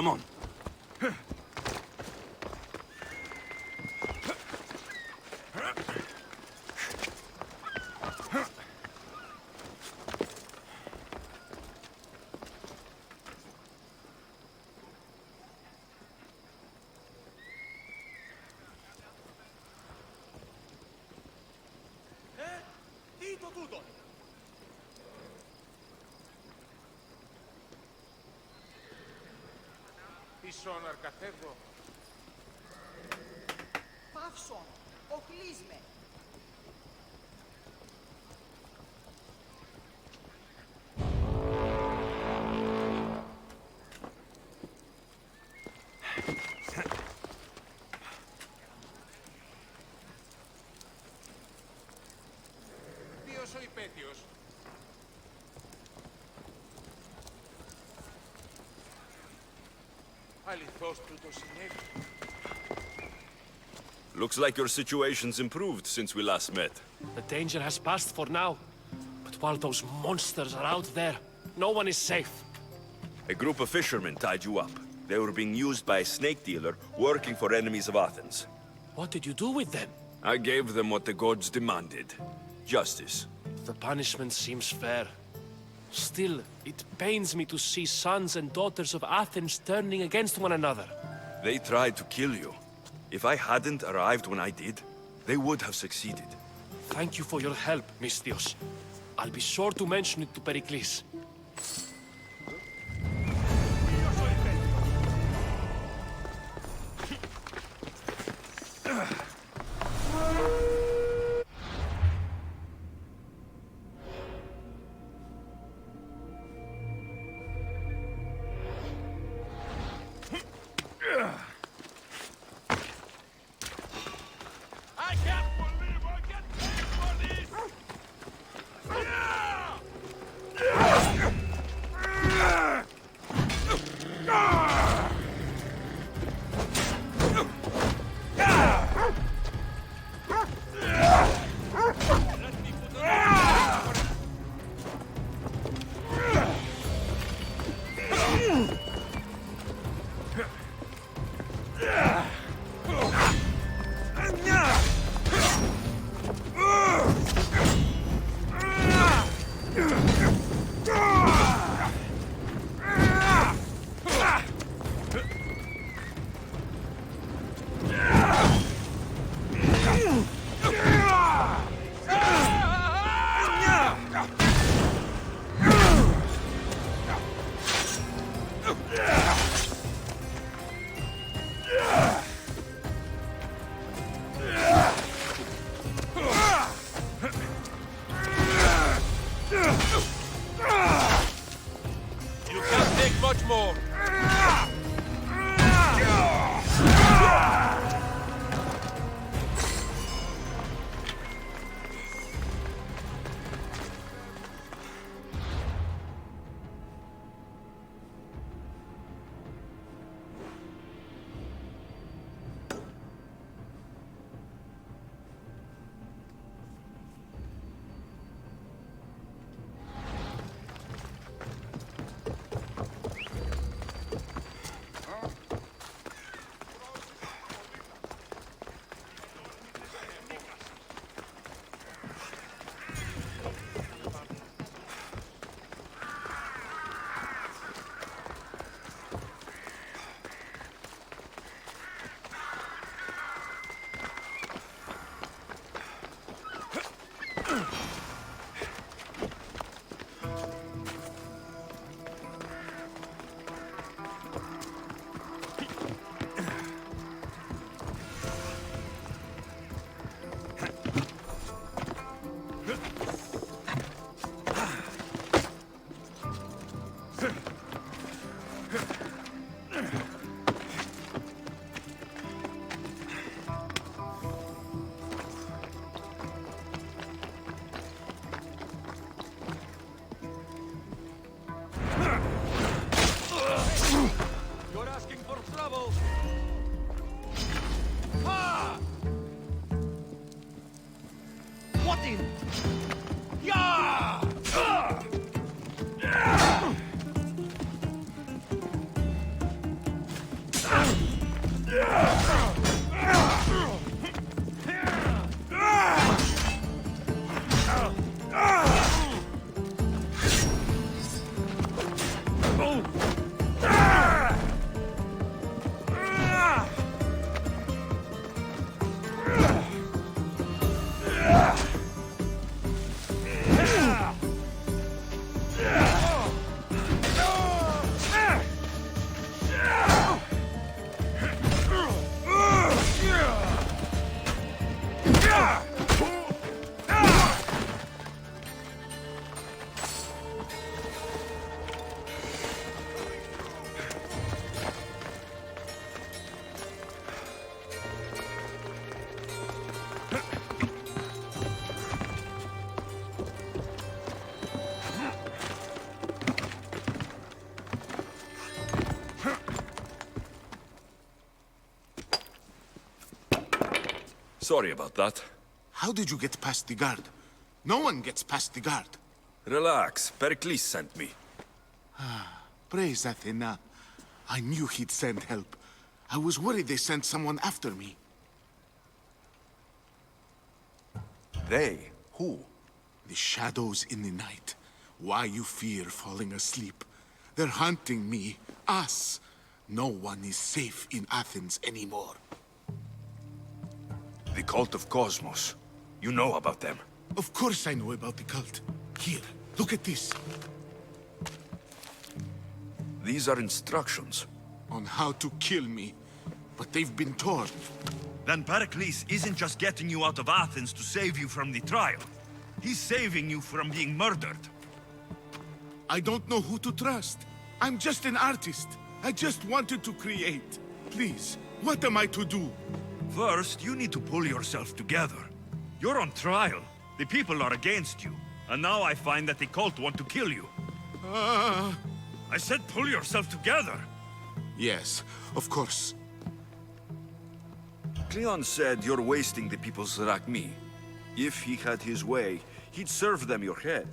Come on. Πίσω να αρκαθεύω. Παύσον, οχλείς με. Ποιος ο υπέτειος? Αληθώς τούτο συνέβη. Looks like your situation's improved since we last met. The danger has passed for now. But while those monsters are out there, no one is safe. A group of fishermen tied you up. They were being used by a snake dealer working for enemies of Athens. What did you do with them? I gave them what the gods demanded. Justice. The punishment seems fair. Still, it pains me to see sons and daughters of Athens turning against one another. They tried to kill you. If I hadn't arrived when I did, they would have succeeded. Thank you for your help, Misthios. I'll be sure to mention it to Pericles. I can't believe I get paid for this! You can't take much more. sorry about that. How did you get past the guard? No one gets past the guard. Relax, Pericles sent me. Praise Athena. I knew he'd send help. I was worried they sent someone after me. They? Who? The shadows in the night. Why you fear falling asleep. They're hunting me. Us. No one is safe in Athens anymore. The cult of Cosmos. You know about them. Of course I know about the cult. Here, look at this. These are instructions. On how to kill me. But they've been torn. Then Pericles isn't just getting you out of Athens to save you from the trial. He's saving you from being murdered. I don't know who to trust. I'm just an artist. I just wanted to create. Please, what am I to do? First, you need to pull yourself together. You're on trial. The people are against you. And now I find that the cult want to kill you. I said pull yourself together. Yes, of course. Cleon said you're wasting the people's Zrakmi. If he had his way, he'd serve them your head.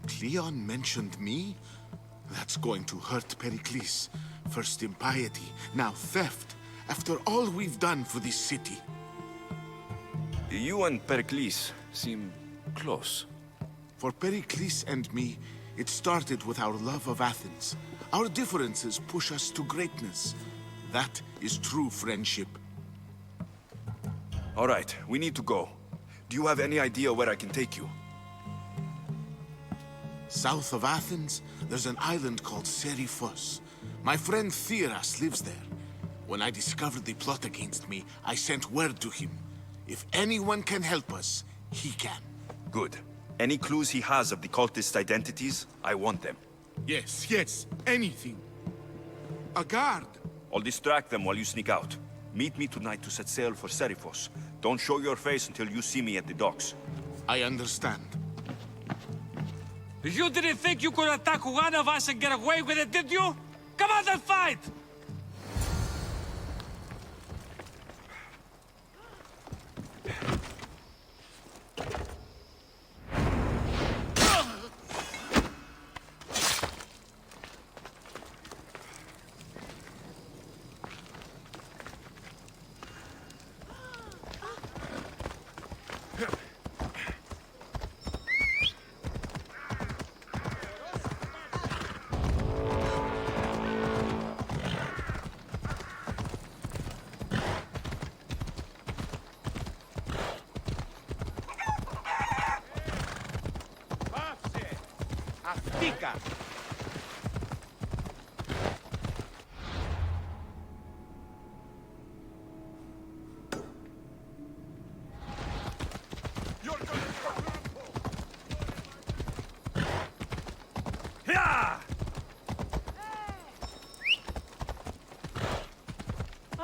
Cleon mentioned me? That's going to hurt Pericles. First impiety, now theft. After all we've done for this city. You and Pericles seem close. For Pericles and me, it started with our love of Athens. Our differences push us to greatness. That is true friendship. All right, we need to go. Do you have any idea where I can take you? South of Athens, there's an island called Seriphos. My friend Theras lives there. When I discovered the plot against me, I sent word to him. If anyone can help us, he can. Good. Any clues he has of the cultist identities, I want them. Yes, anything. A guard. I'll distract them while you sneak out. Meet me tonight to set sail for Seriphos. Don't show your face until you see me at the docks. I understand. You didn't think you could attack one of us and get away with it, did you? Come on and fight! Αυτήκα.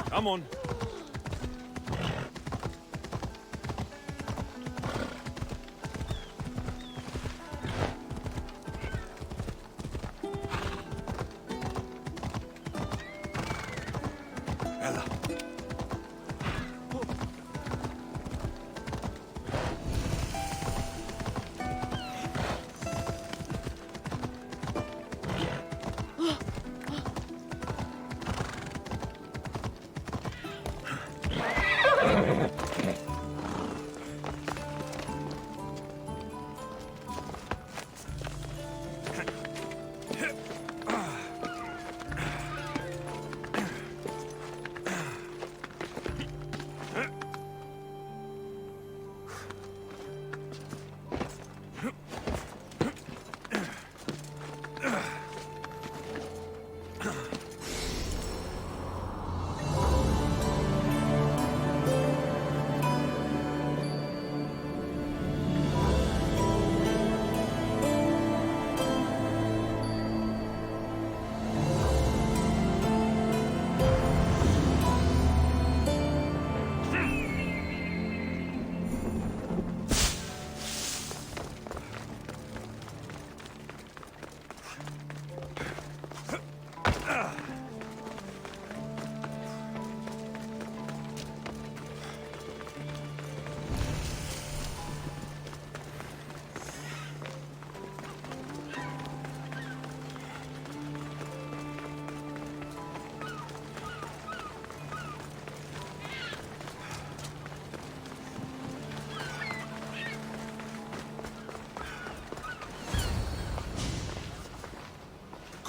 Come on. Ella.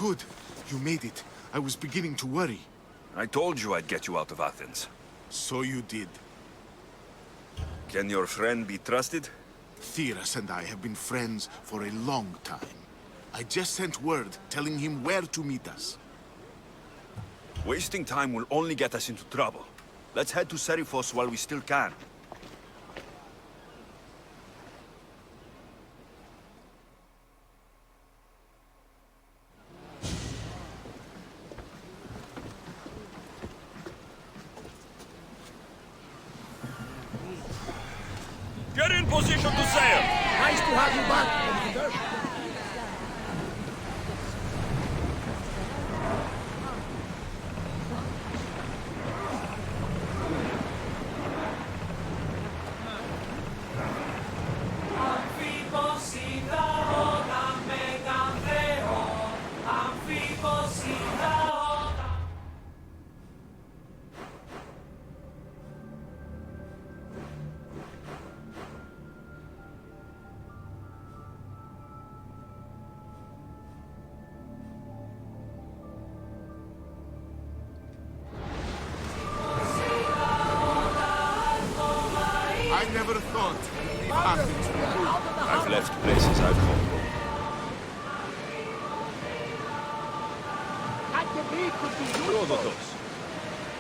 Good. You made it. I was beginning to worry. I told you I'd get you out of Athens. So you did. Can your friend be trusted? Theras and I have been friends for a long time. I just sent word telling him where to meet us. Wasting time will only get us into trouble. Let's head to Serifos while we still can. Get in position to sail! Nice to have you back, Commander. I never thought we'd leave Athens for good. I've left places I've called home. At the beach could be useful. Rhodotos.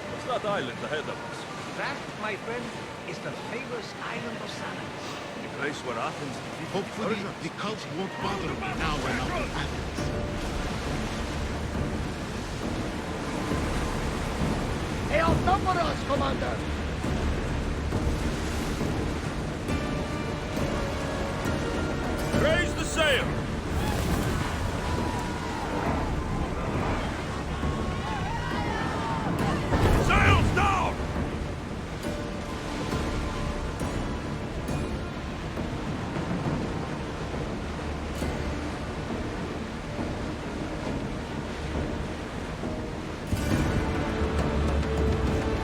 What's that island ahead of us? That, my friend, is the famous island of Salamis. The place where Athens defeated Hopefully, the cult won't bother me now when I'm in Athens. They outnumber us, Commander. Raise the sail! Sails down!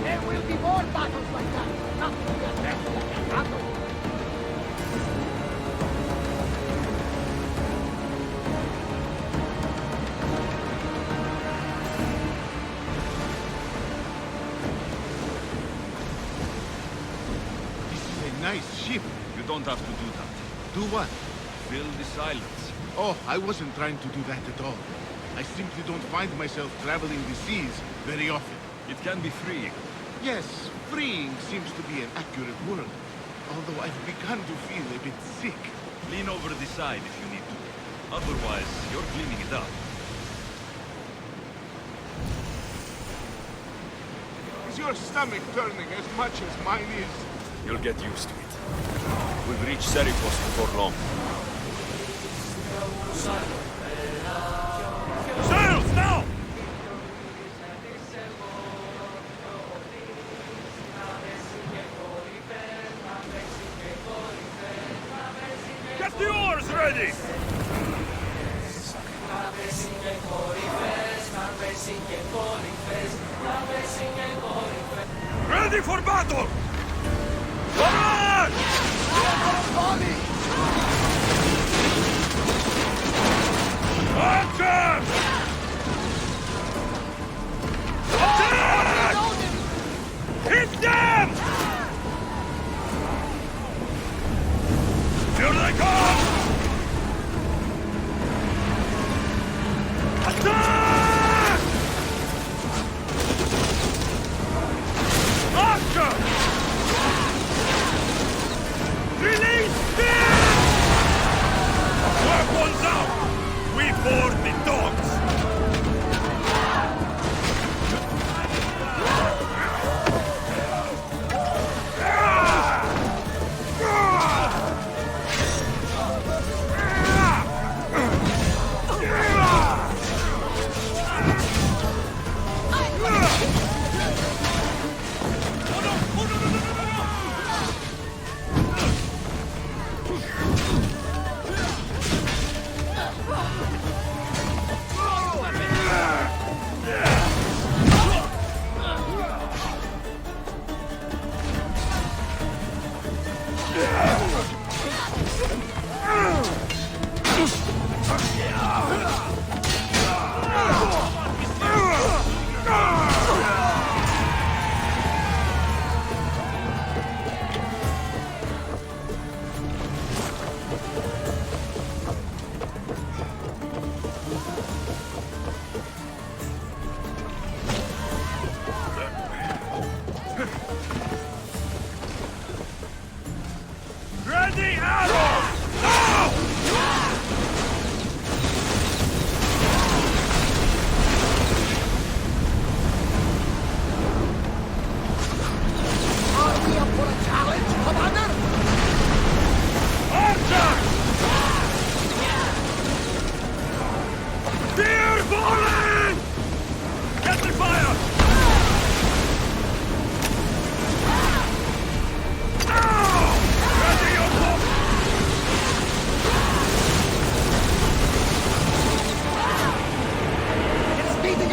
There will be more battles like that. Nothing will get left that can handle. This is a nice ship. You don't have to do that. Do what? Fill the silence. Oh, I wasn't trying to do that at all. I simply don't find myself traveling the seas very often. It can be freeing. Yes, freeing seems to be an accurate word. Although I've begun to feel a bit sick. Lean over the side if you need to. Otherwise, you're cleaning it up. Is your stomach turning as much as mine is? You'll get used to it. We'll reach Serifos before long. Sails now! Get the oars ready! Ready for battle! Forward! Action! Attack! Hit them! Here they come! Attack! Action! Release them! Weapons out! We board the dogs!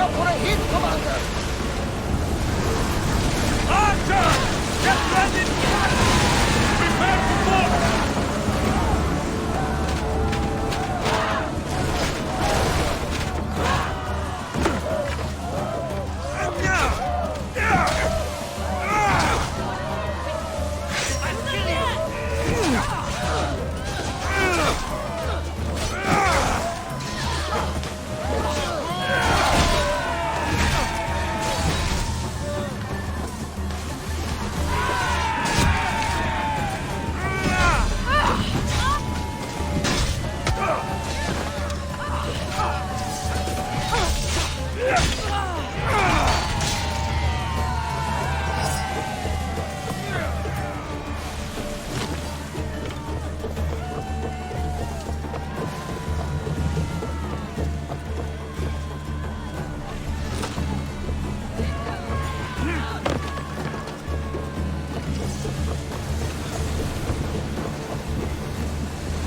out for a hit, Commander! Archer! Get ready! Prepare to move!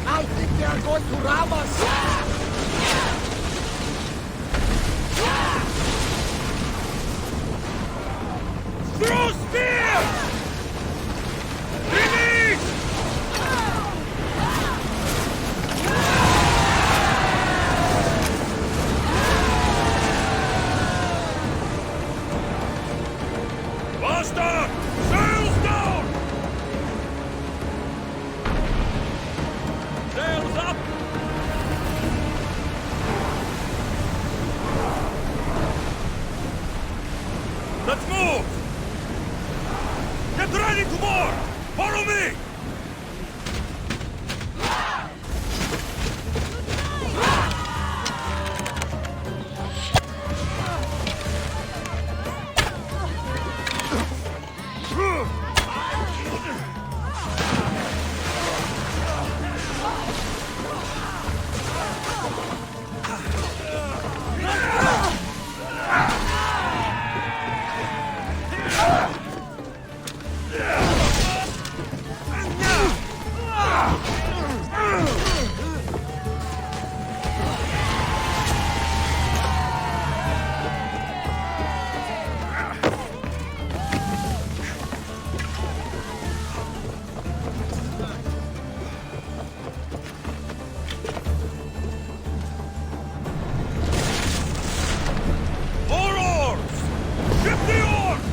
I think they are going to ram us! Throw spear! Release! Bastard! Sails down! Sails up! Let's move! Get ready to board! Follow me! More oars! Ship the oars!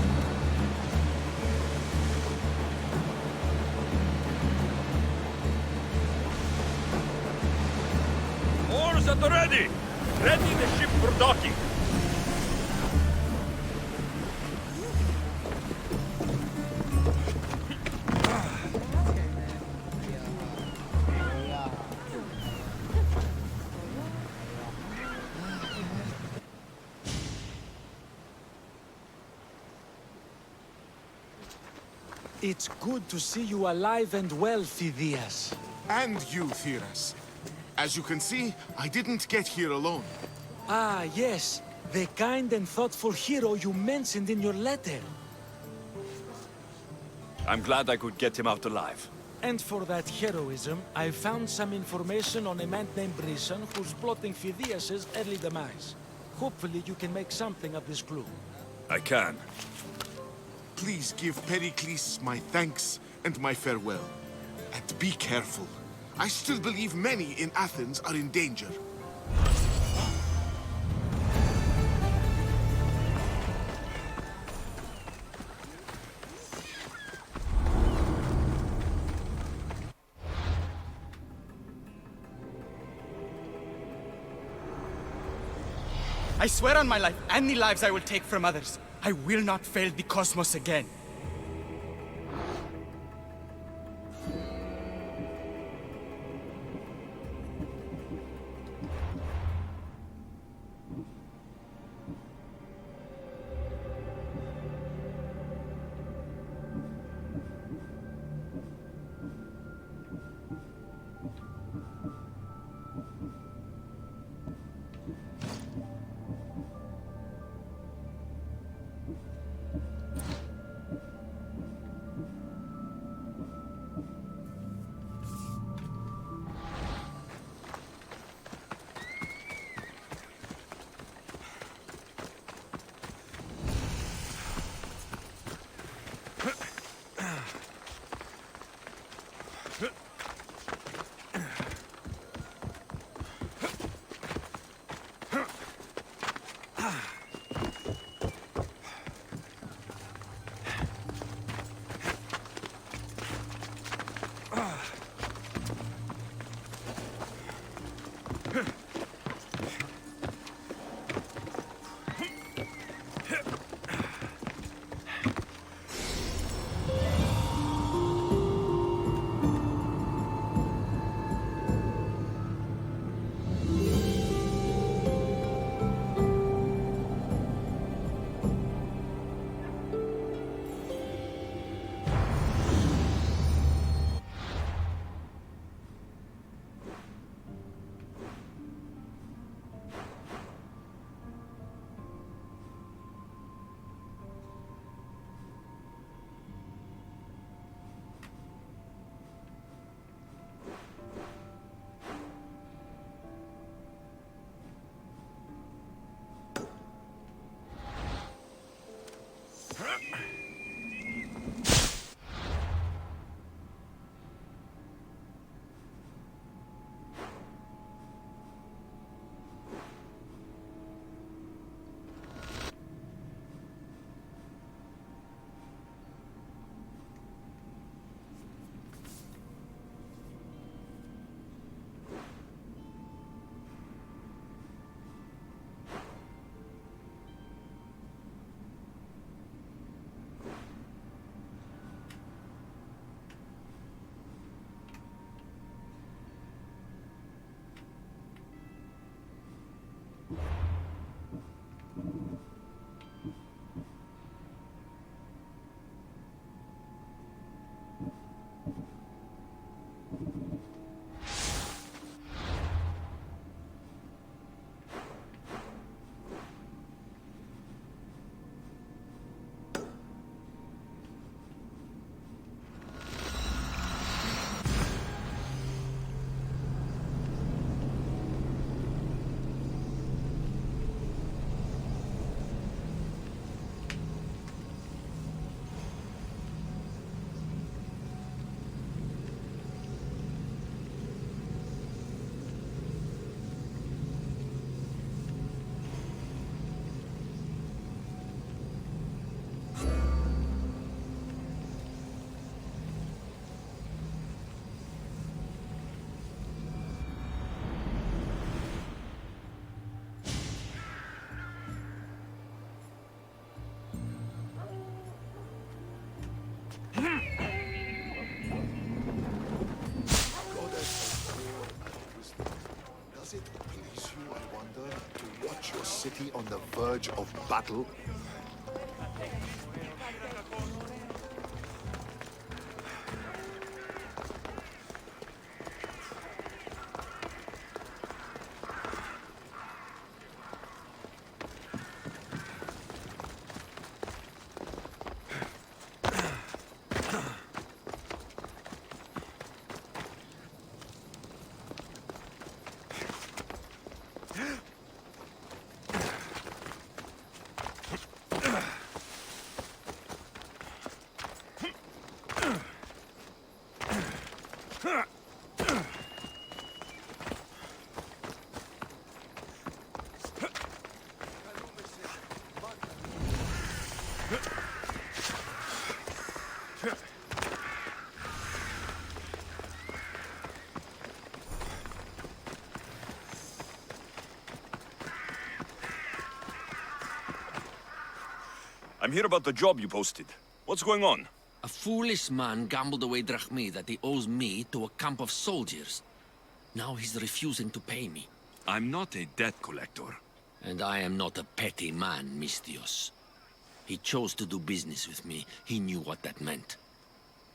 Oars at the ready! Ready the ship for docking. It's good to see you alive and well, Phidias. And you, Theras. As you can see, I didn't get here alone. Ah, yes. The kind and thoughtful hero you mentioned in your letter. I'm glad I could get him out alive. And for that heroism, I found some information on a man named Brisson who's plotting Phidias' early demise. Hopefully you can make something of this clue. I can. Please give Pericles my thanks and my farewell. And be careful. I still believe many in Athens are in danger. I swear on my life and the lives I will take from others, I will not fail the cosmos again. watch your city on the verge of battle? I'm here about the job you posted. What's going on? A foolish man gambled away drachmi that he owes me to a camp of soldiers. Now he's refusing to pay me. I'm not a debt collector. And I am not a petty man, Mistios. He chose to do business with me. He knew what that meant.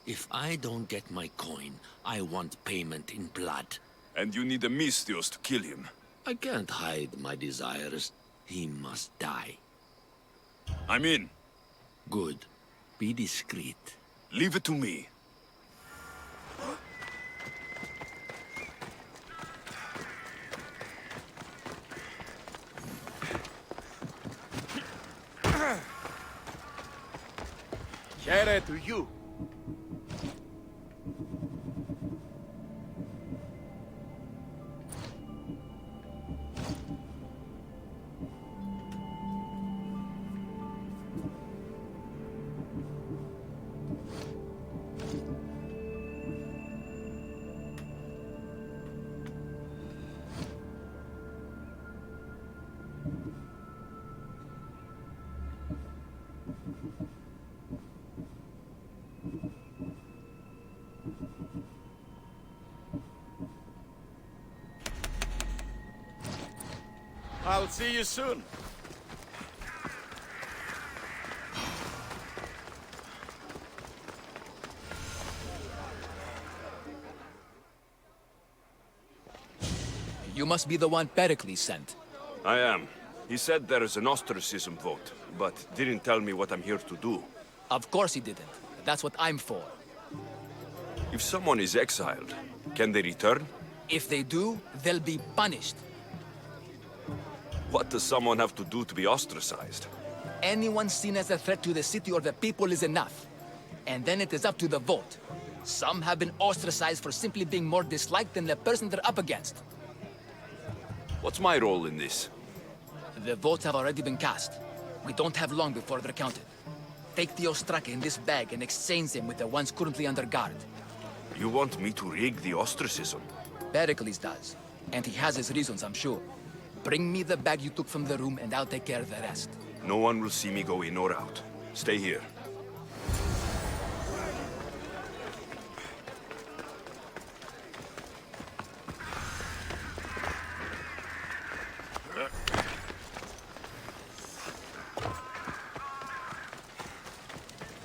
If I don't get my coin, I want payment in blood. And you need a Mistios to kill him. I can't hide my desires. He must die. I'm in. Good. Be discreet. Leave it to me. Here to you. I'll see you soon. You must be the one Pericles sent. I am. He said there is an ostracism vote, but didn't tell me what I'm here to do. Of course he didn't. That's what I'm for. If someone is exiled, can they return? If they do, they'll be punished. What does someone have to do to be ostracized? Anyone seen as a threat to the city or the people is enough. And then it is up to the vote. Some have been ostracized for simply being more disliked than the person they're up against. What's my role in this? The votes have already been cast. We don't have long before they're counted. Take the Ostraka in this bag and exchange them with the ones currently under guard. You want me to rig the ostracism? Pericles does. And he has his reasons, I'm sure. Bring me the bag you took from the room and I'll take care of the rest. No one will see me go in or out. Stay here.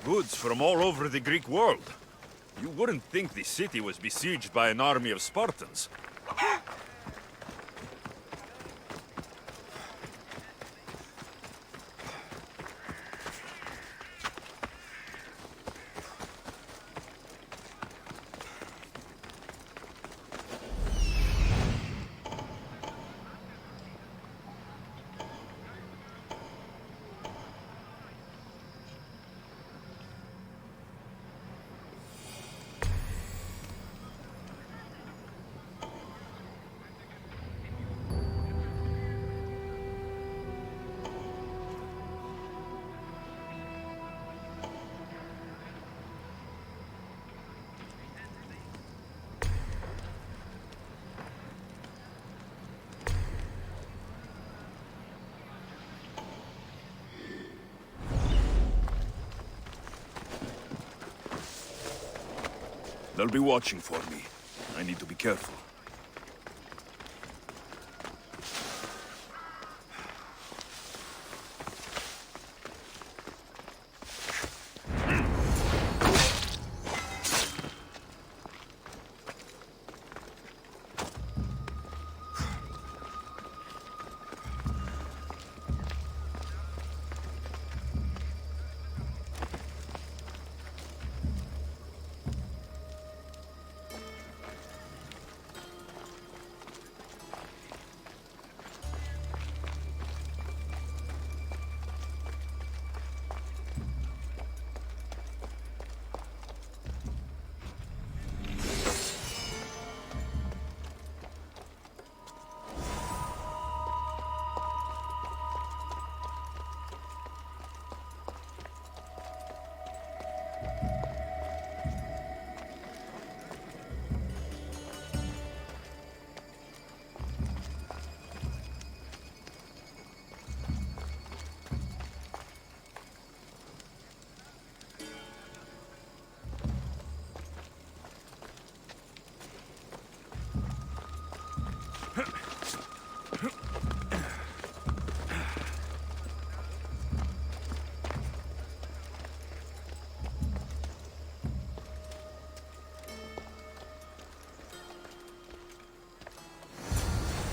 Goods from all over the Greek world. You wouldn't think the city was besieged by an army of Spartans. They'll be watching for me. I need to be careful.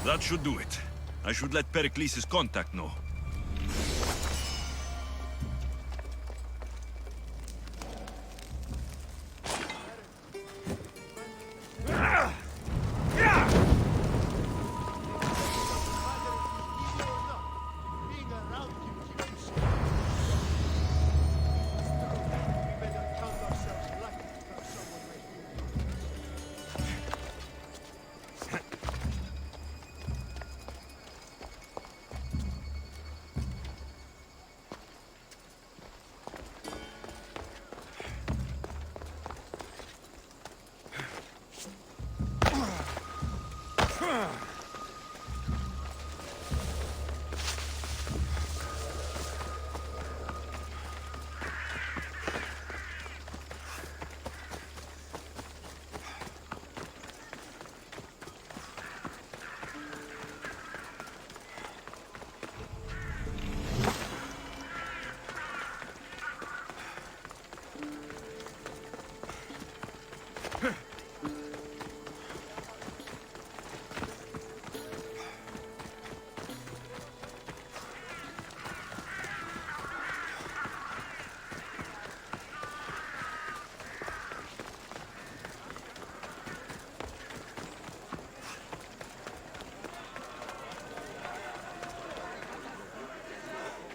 That should do it. I should let Pericles' contact know.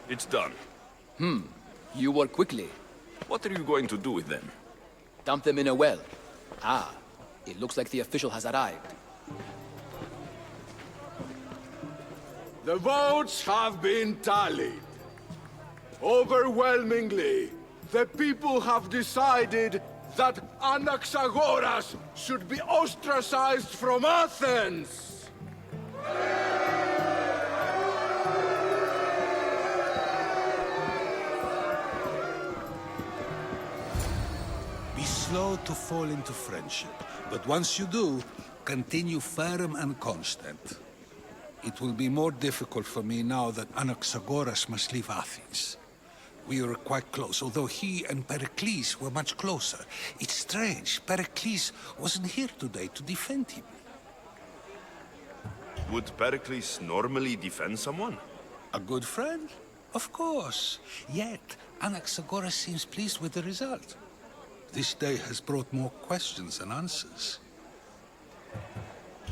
It's done. You work quickly. What are you going to do with them? Dump them in a well. Ah, it looks like the official has arrived. The votes have been tallied. Overwhelmingly, the people have decided that Anaxagoras should be ostracized from Athens! Be slow to fall into friendship, but once you do, continue firm and constant. It will be more difficult for me now that Anaxagoras must leave Athens. We were quite close, although he and Pericles were much closer. It's strange, Pericles wasn't here today to defend him. Would Pericles normally defend someone? A good friend? Of course. Yet, Anaxagoras seems pleased with the result. This day has brought more questions than answers.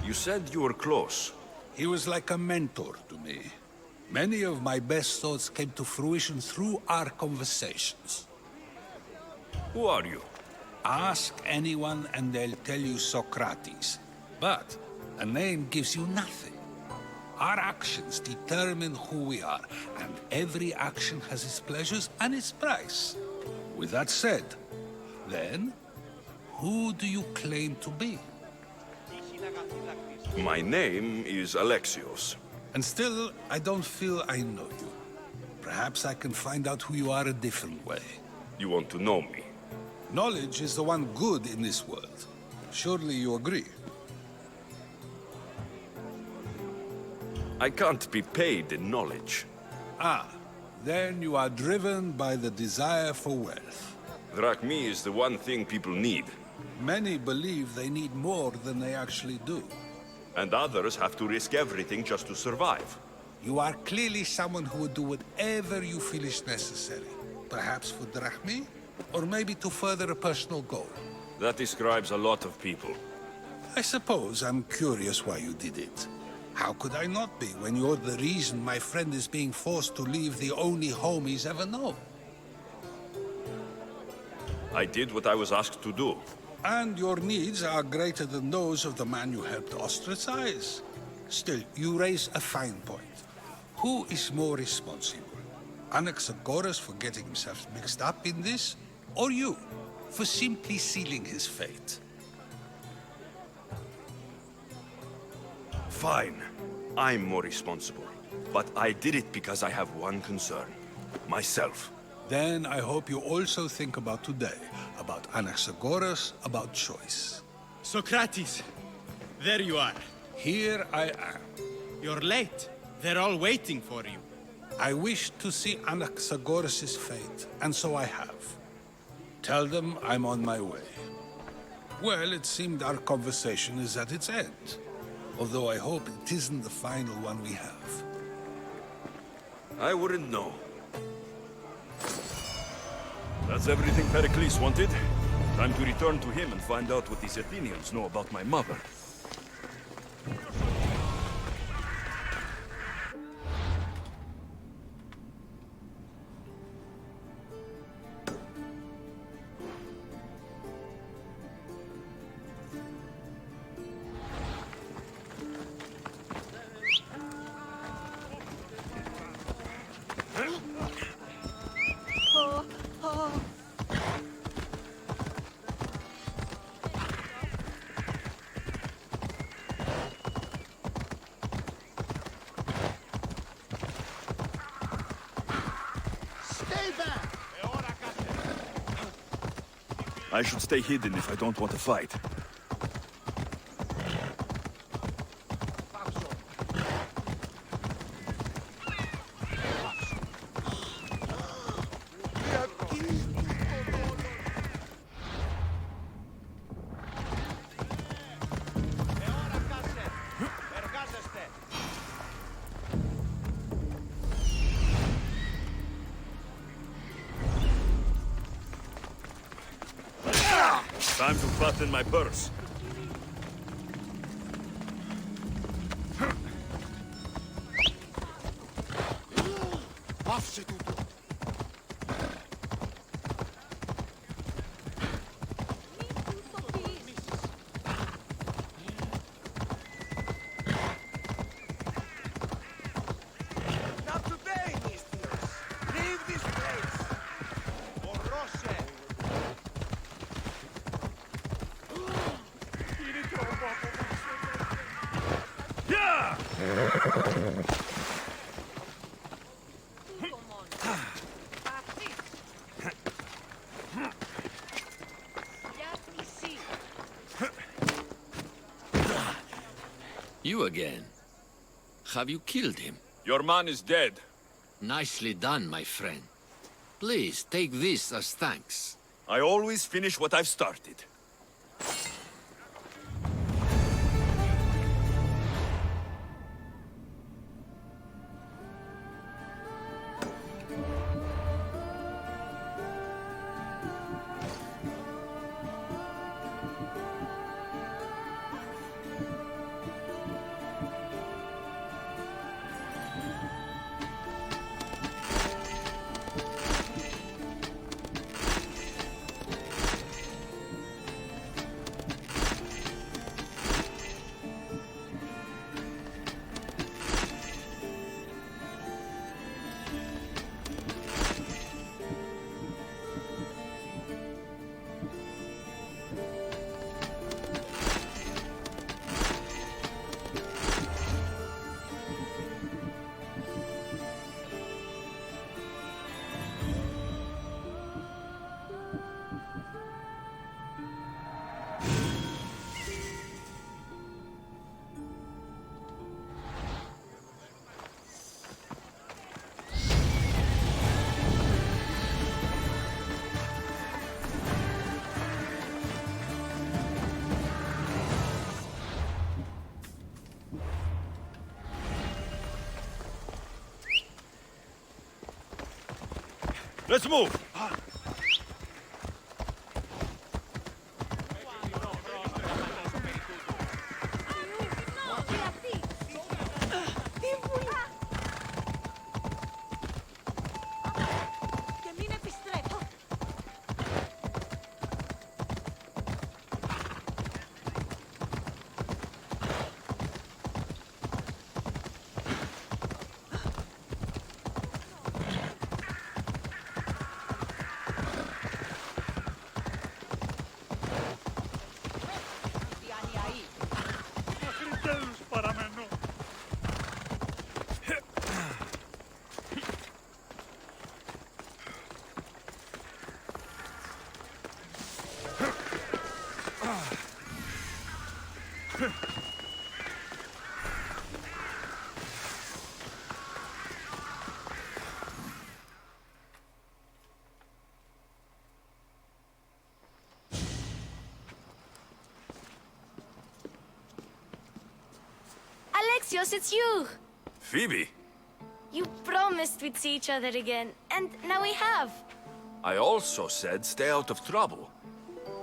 You said you were close. He was like a mentor to me. Many of my best thoughts came to fruition through our conversations. Who are you? Ask anyone and they'll tell you Socrates. But a name gives you nothing. Our actions determine who we are, and every action has its pleasures and its price. With that said, then, who do you claim to be? My name is Alexios. And still, I don't feel I know you. Perhaps I can find out who you are a different way. You want to know me? Knowledge is the one good in this world. Surely you agree? I can't be paid in knowledge. Ah, then you are driven by the desire for wealth. Drachmi is the one thing people need. Many believe they need more than they actually do. And others have to risk everything just to survive. You are clearly someone who would do whatever you feel is necessary. Perhaps for drachmi, or maybe to further a personal goal. That describes a lot of people. I suppose I'm curious why you did it. How could I not be when you're the reason my friend is being forced to leave the only home he's ever known? I did what I was asked to do. And your needs are greater than those of the man you helped ostracize. Still, you raise a fine point. Who is more responsible? Anaxagoras for getting himself mixed up in this? Or you, for simply sealing his fate? Fine. I'm more responsible. But I did it because I have one concern. Myself. Then I hope you also think about today. About Anaxagoras, about choice. Socrates, there you are. Here I am. You're late. They're all waiting for you. I wish to see Anaxagoras' fate, and so I have. Tell them I'm on my way. Well, it seemed our conversation is at its end. Although I hope it isn't the final one we have. I wouldn't know. That's everything Pericles wanted. Time to return to him and find out what these Athenians know about my mother. I should stay hidden if I don't want to fight. Time to fatten my purse. Not today, mistress. Leave this place. Or Roche. You again. Have you killed him? Your man is dead. Nicely done, my friend. Please, take this as thanks. I always finish what I've started. Let's move! Mistios, it's you! Phoebe, You promised we'd see each other again, and now we have. I also said stay out of trouble.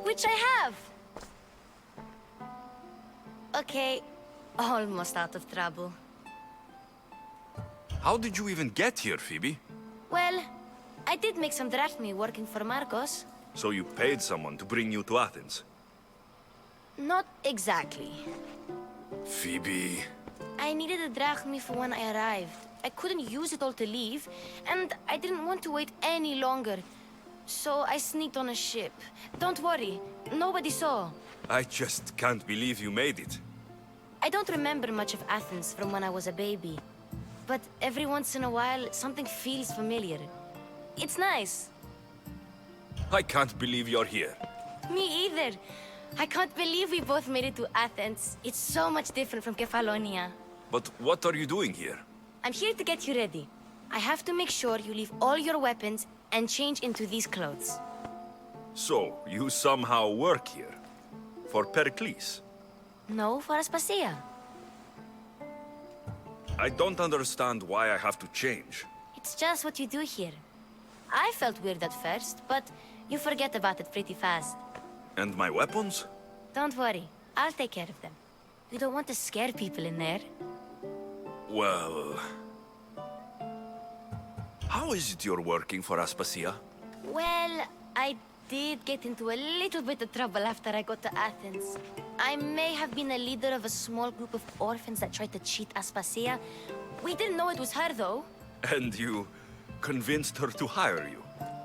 Which I have. Okay, almost out of trouble. How did you even get here, Phoebe? Well, I did make some drachmi working for Marcos. So you paid someone to bring you to Athens? Not exactly. Phoebe... I needed a drachmi for when I arrived. I couldn't use it all to leave, and I didn't want to wait any longer. So I sneaked on a ship. Don't worry, nobody saw. I just can't believe you made it. I don't remember much of Athens from when I was a baby. But every once in a while, something feels familiar. It's nice. I can't believe you're here. Me either. I can't believe we both made it to Athens. It's so much different from Kefalonia. But what are you doing here? I'm here to get you ready. I have to make sure you leave all your weapons and change into these clothes. So, you somehow work here? For Pericles? No, for Aspasia. I don't understand why I have to change. It's just what you do here. I felt weird at first, but you forget about it pretty fast. And my weapons? Don't worry, I'll take care of them. You don't want to scare people in there. Well... How is it you're working for Aspasia? Well, I did get into a little bit of trouble after I got to Athens. I may have been a leader of a small group of orphans that tried to cheat Aspasia. We didn't know it was her, though. And you convinced her to hire you?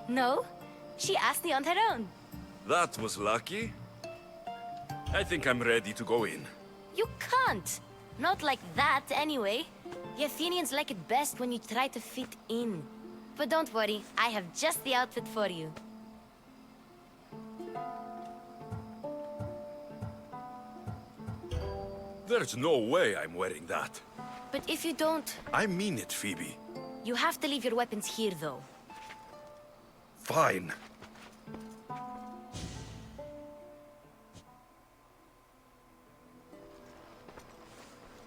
No, she asked me on her own. That was lucky. I think I'm ready to go in. You can't. Not like that, anyway. The Athenians like it best when you try to fit in. But don't worry, I have just the outfit for you. There's no way I'm wearing that. But if you don't, I mean it, Phoebe. you have to leave your weapons here, though. Fine.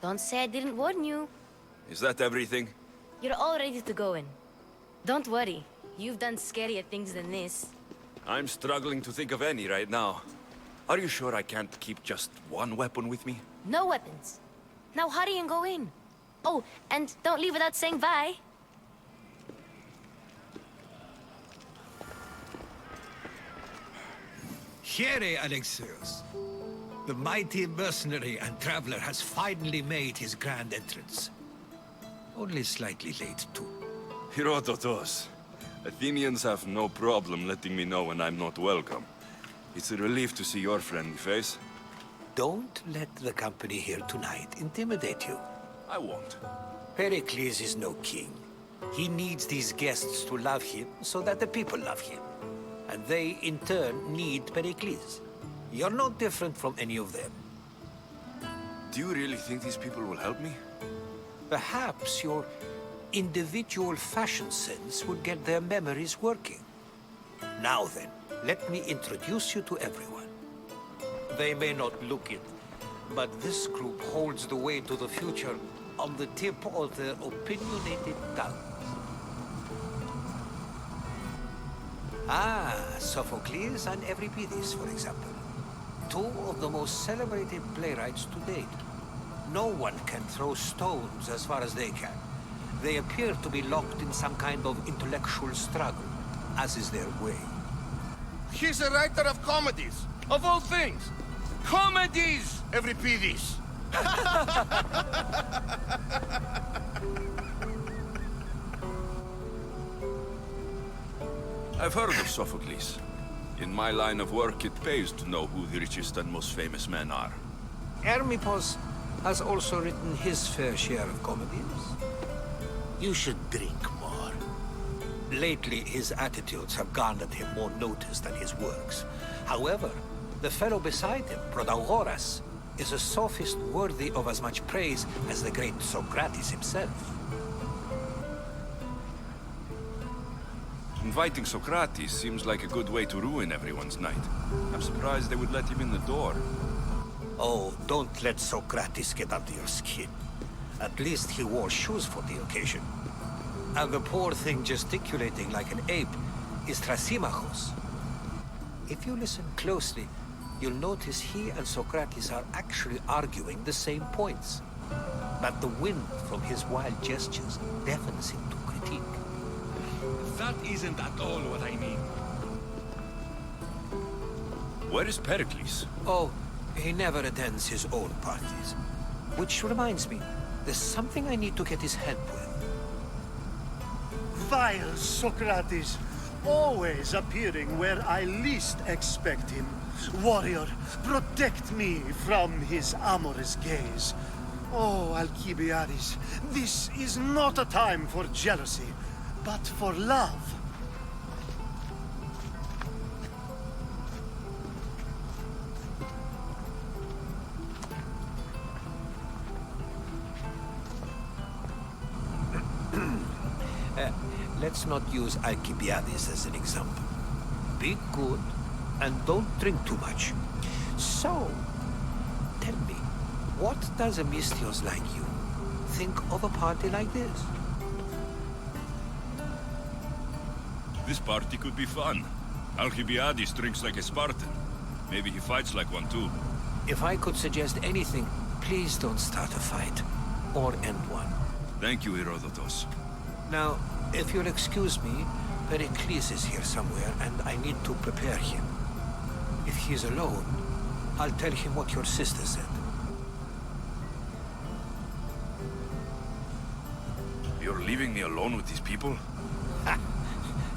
Don't say I didn't warn you. Is that everything? You're all ready to go in. Don't worry, you've done scarier things than this. I'm struggling to think of any right now. Are you sure I can't keep just one weapon with me? No weapons. Now hurry and go in. Oh, and don't leave without saying bye. Here, Alexios. The mighty mercenary and traveler has finally made his grand entrance. Only slightly late, too. Herodotus. Athenians have no problem letting me know when I'm not welcome. It's a relief to see your friendly face. Don't let the company here tonight intimidate you. I won't. Pericles is no king. He needs these guests to love him so that the people love him. And they, in turn, need Pericles. You're no different from any of them. Do you really think these people will help me? Perhaps your individual fashion sense would get their memories working. Now then, let me introduce you to everyone. They may not look it, but this group holds the way to the future on the tip of their opinionated tongues. Ah, Sophocles and Euripides, for example. Two of the most celebrated playwrights to date. No one can throw stones as far as they can. They appear to be locked in some kind of intellectual struggle, as is their way. He's a writer of comedies, of all things. Comedies, Euripides. I've heard of Sophocles. In my line of work, it pays to know who the richest and most famous men are. Hermippos has also written his fair share of comedies. You should drink more. Lately, his attitudes have garnered him more notice than his works. However, the fellow beside him, Protagoras, is a sophist worthy of as much praise as the great Socrates himself. Inviting Socrates seems like a good way to ruin everyone's night. I'm surprised they would let him in the door. Oh, don't let Socrates get under your skin. At least he wore shoes for the occasion. And the poor thing gesticulating like an ape is Thrasymachos. If you listen closely, you'll notice he and Socrates are actually arguing the same points. But the wind from his wild gestures deafens him to critique. That isn't at all what I mean. Where is Pericles? Oh, he never attends his own parties. Which reminds me, there's something I need to get his help with. Vile Socrates, always appearing where I least expect him. Warrior, protect me from his amorous gaze. Oh, Alcibiades, this is not a time for jealousy, but for love. Let's not use Alcibiades as an example. Be good, and don't drink too much. So, tell me, what does a Misthios like you think of a party like this? This party could be fun. Alcibiades drinks like a Spartan. Maybe he fights like one too. If I could suggest anything, please don't start a fight, or end one. Thank you, Herodotus. Now, if you'll excuse me, Pericles is here somewhere, and I need to prepare him. If he's alone, I'll tell him what your sister said. You're leaving me alone with these people? Ha!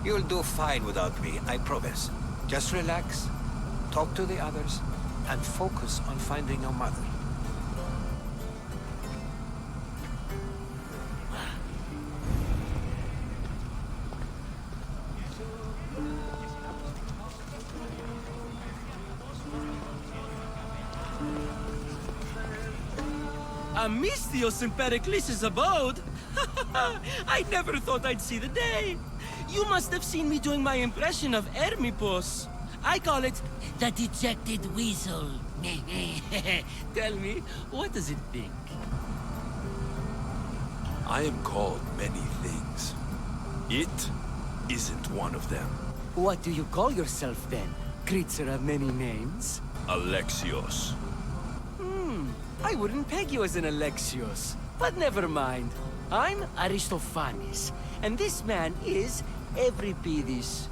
You'll do fine without me, I promise. Just relax, talk to the others, and focus on finding your mother. A Misthios in Pericles' abode? I never thought I'd see the day. You must have seen me doing my impression of Hermippus. I call it the dejected weasel. Tell me, what does it think? I am called many things. It isn't one of them. What do you call yourself then? Creature of many names? Alexios. I wouldn't peg you as an Alexios. But never mind. I'm Aristophanes, and this man is Euripides.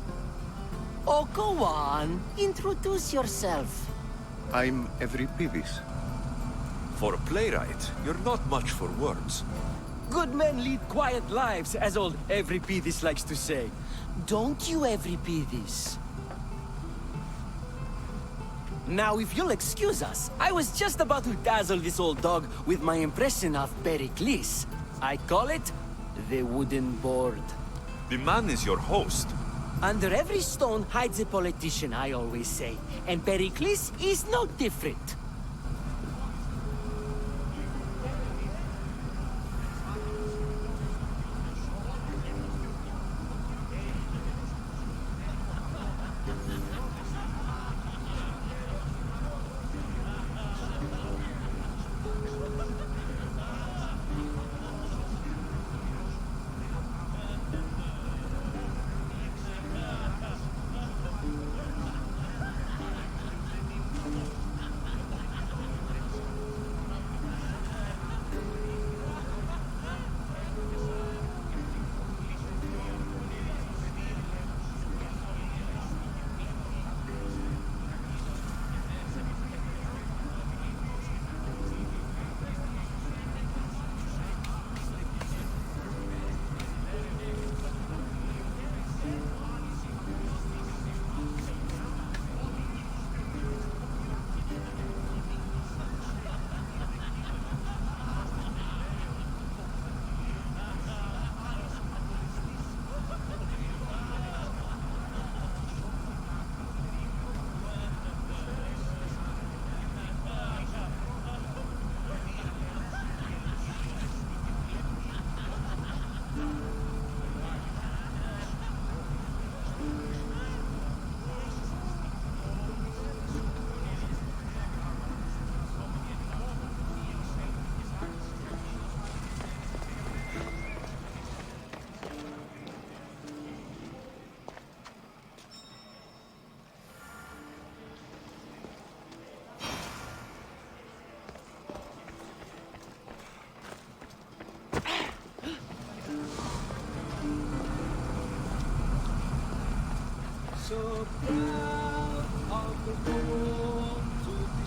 Oh, go on. Introduce yourself. I'm Euripides. For a playwright, you're not much for words. Good men lead quiet lives, as old Euripides likes to say. Don't you, Euripides? Now, if you'll excuse us, I was just about to dazzle this old dog with my impression of Pericles. I call it the wooden board. The man is your host. Under every stone hides a politician, I always say. And Pericles is no different.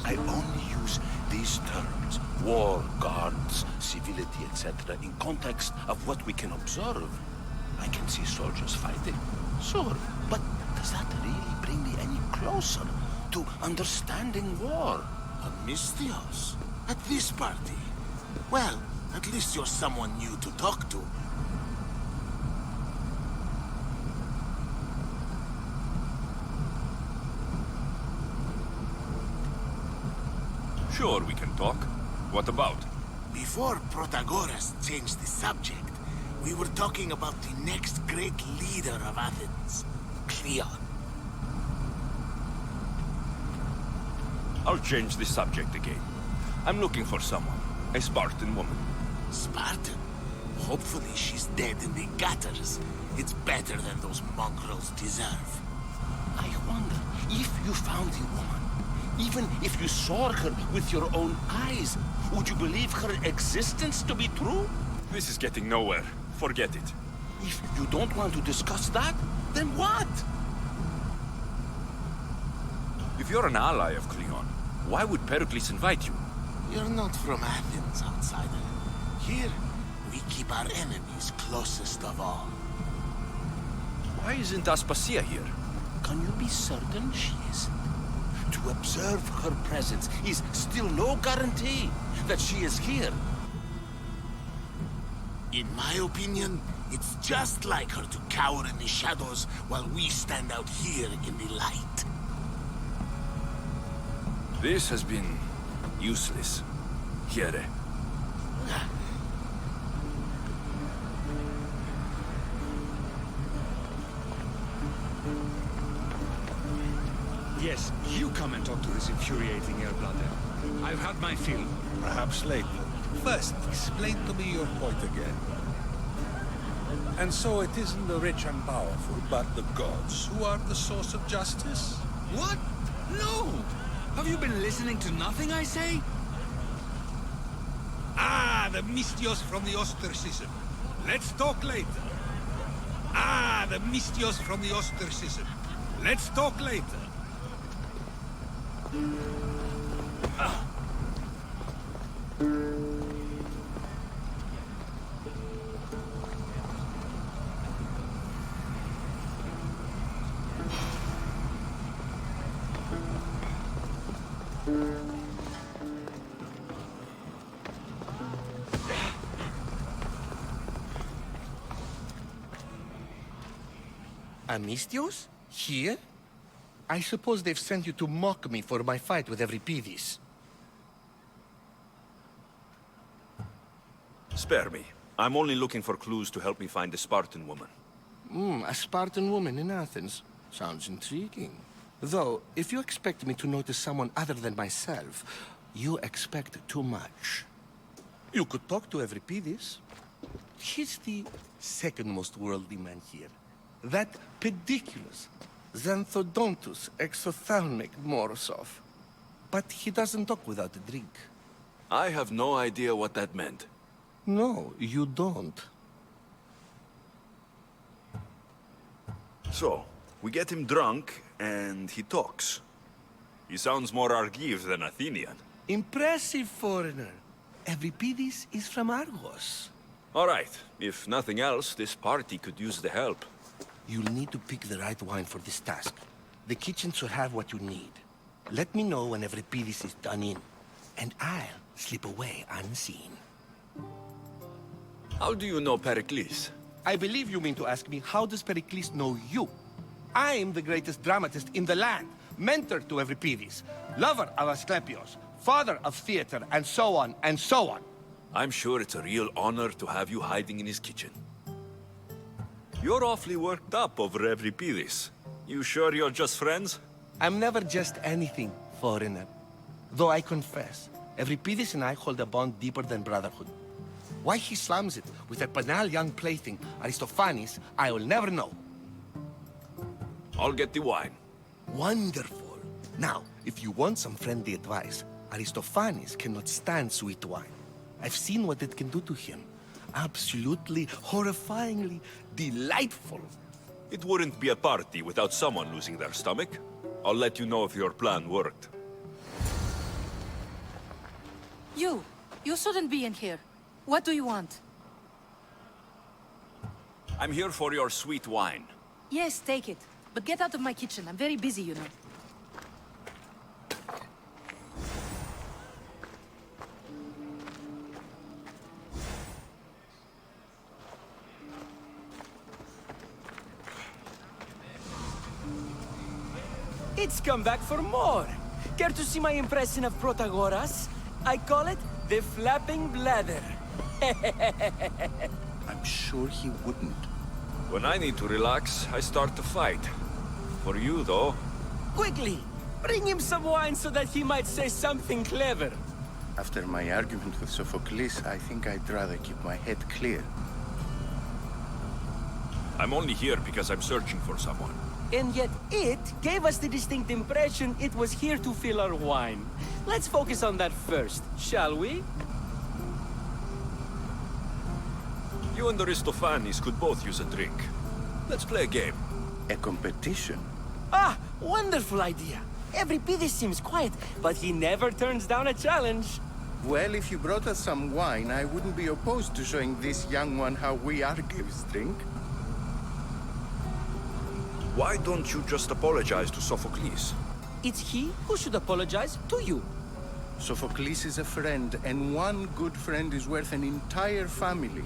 I only use these terms, war, guards, civility, etc., in context of what we can observe. I can see soldiers fighting, sure, but does that really bring me any closer to understanding war? Amistios? At this party? Well, at least you're someone new to talk to. Sure, we can talk. What about? Before Protagoras changed the subject, we were talking about the next great leader of Athens, Cleon. I'll change the subject again. I'm looking for someone. A Spartan woman. Spartan? Hopefully she's dead in the gutters. It's better than those mongrels deserve. I wonder if you found the woman, even if you saw her with your own eyes, would you believe her existence to be true? This is getting nowhere. Forget it. If you don't want to discuss that, then what? If you're an ally of Cleon, why would Pericles invite you? You're not from Athens, outsider. Here, we keep our enemies closest of all. Why isn't Aspasia here? Can you be certain she isn't? To observe her presence is still no guarantee that she is here. In my opinion, it's just like her to cower in the shadows while we stand out here in the light. This has been useless. Here. Yes, you come and talk to this infuriating airbladder. I've had my fill. Perhaps later. First, explain to me your point again. And so it isn't the rich and powerful, but the gods who are the source of justice? What? No! Have you been listening to nothing I say? Ah, the Mystios from the ostracism. Let's talk later. Ah, the Mystios from the ostracism. Let's talk later. Amistios? Here? I suppose they've sent you to mock me for my fight with Euripides. Spare me. I'm only looking for clues to help me find a Spartan woman. A Spartan woman in Athens. Sounds intriguing. Though, if you expect me to notice someone other than myself, you expect too much. You could talk to Euripides. He's the second most worldly man here. That pediculous, xanthodontus exophthalmic Morosov. But he doesn't talk without a drink. I have no idea what that meant. No, you don't. So, we get him drunk, and he talks. He sounds more Argive than Athenian. Impressive, foreigner. Euripides is from Argos. All right. If nothing else, this party could use the help. You'll need to pick the right wine for this task. The kitchen should have what you need. Let me know when Euripides is done in, and I'll slip away unseen. How do you know Pericles? I believe you mean to ask me, how does Pericles know you? I'm the greatest dramatist in the land, mentor to Euripides, lover of Asclepios, father of theater, and so on, and so on. I'm sure it's a real honor to have you hiding in his kitchen. You're awfully worked up over Euripides. You sure you're just friends? I'm never just anything, foreigner. Though I confess, Euripides and I hold a bond deeper than brotherhood. Why he slams it with a banal young plaything, Aristophanes, I will never know. I'll get the wine. Wonderful. Now, if you want some friendly advice, Aristophanes cannot stand sweet wine. I've seen what it can do to him. Absolutely, horrifyingly delightful. It wouldn't be a party without someone losing their stomach. I'll let you know if your plan worked. You shouldn't be in here. What do you want? I'm here for your sweet wine. Yes, take it. But get out of my kitchen. I'm very busy, you know. It's come back for more. Care to see my impression of Protagoras? I call it the flapping bladder. I'm sure he wouldn't. When I need to relax, I start to fight. For you, though. Quickly, bring him some wine so that he might say something clever. After my argument with Sophocles, I think I'd rather keep my head clear. I'm only here because I'm searching for someone. And yet it gave us the distinct impression it was here to fill our wine. Let's focus on that first, shall we? You and Aristophanes could both use a drink. Let's play a game. A competition? Ah, wonderful idea. Every Pidis seems quiet, but he never turns down a challenge. Well, if you brought us some wine, I wouldn't be opposed to showing this young one how we Argives drink. Why don't you just apologize to Sophocles? It's he who should apologize to you. Sophocles is a friend, and one good friend is worth an entire family.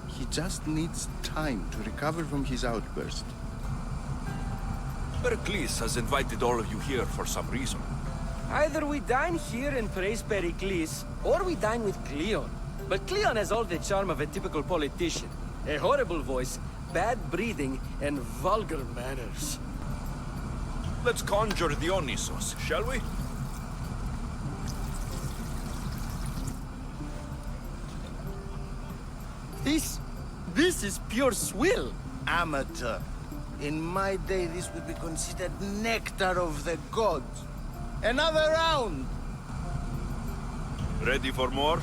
He just needs time to recover from his outburst. Pericles has invited all of you here for some reason. Either we dine here and praise Pericles, or we dine with Cleon. But Cleon has all the charm of a typical politician. A horrible voice, bad breeding, and vulgar manners. Let's conjure Dionysos, shall we? This is pure swill. Amateur. In my day, this would be considered nectar of the gods. Another round! Ready for more?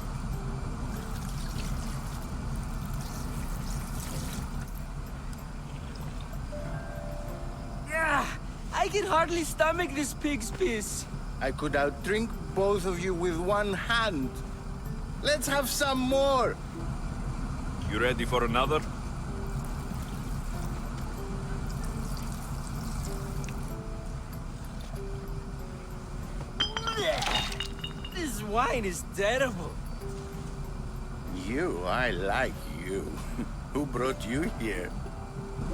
Yeah, I can hardly stomach this pig's piss. I could outdrink both of you with one hand. Let's have some more! You ready for another? This wine is terrible. I like you. Who brought you here?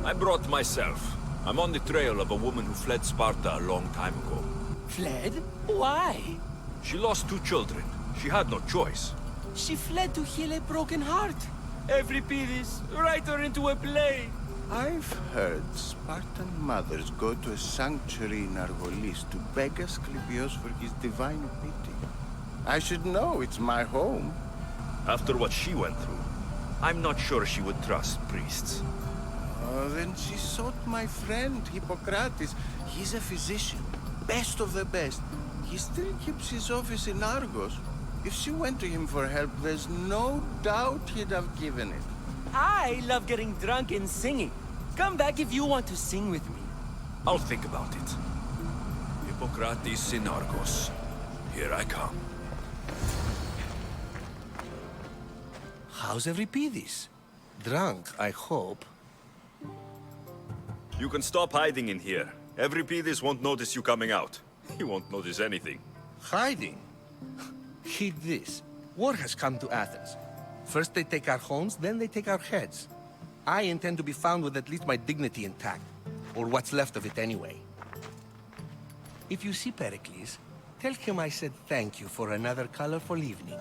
I brought myself. I'm on the trail of a woman who fled Sparta a long time ago. Fled? Why? She lost 2 children. She had no choice. She fled to heal a broken heart. Euripides, write her into a play. I've heard Spartan mothers go to a sanctuary in Argolis to beg Asclepios for his divine pity. I should know, it's my home. After what she went through, I'm not sure she would trust priests. Oh, then she sought my friend, Hippocrates. He's a physician, best of the best. He still keeps his office in Argos. If she went to him for help, there's no doubt he'd have given it. I love getting drunk and singing. Come back if you want to sing with me. I'll think about it. Hippocrates in Argos. Here I come. How's Euripides? Drunk, I hope. You can stop hiding in here. Euripides won't notice you coming out. He won't notice anything. Hiding? Heed this. War has come to Athens. First they take our homes, then they take our heads. I intend to be found with at least my dignity intact. Or what's left of it anyway. If you see Pericles, tell him I said thank you for another colorful evening.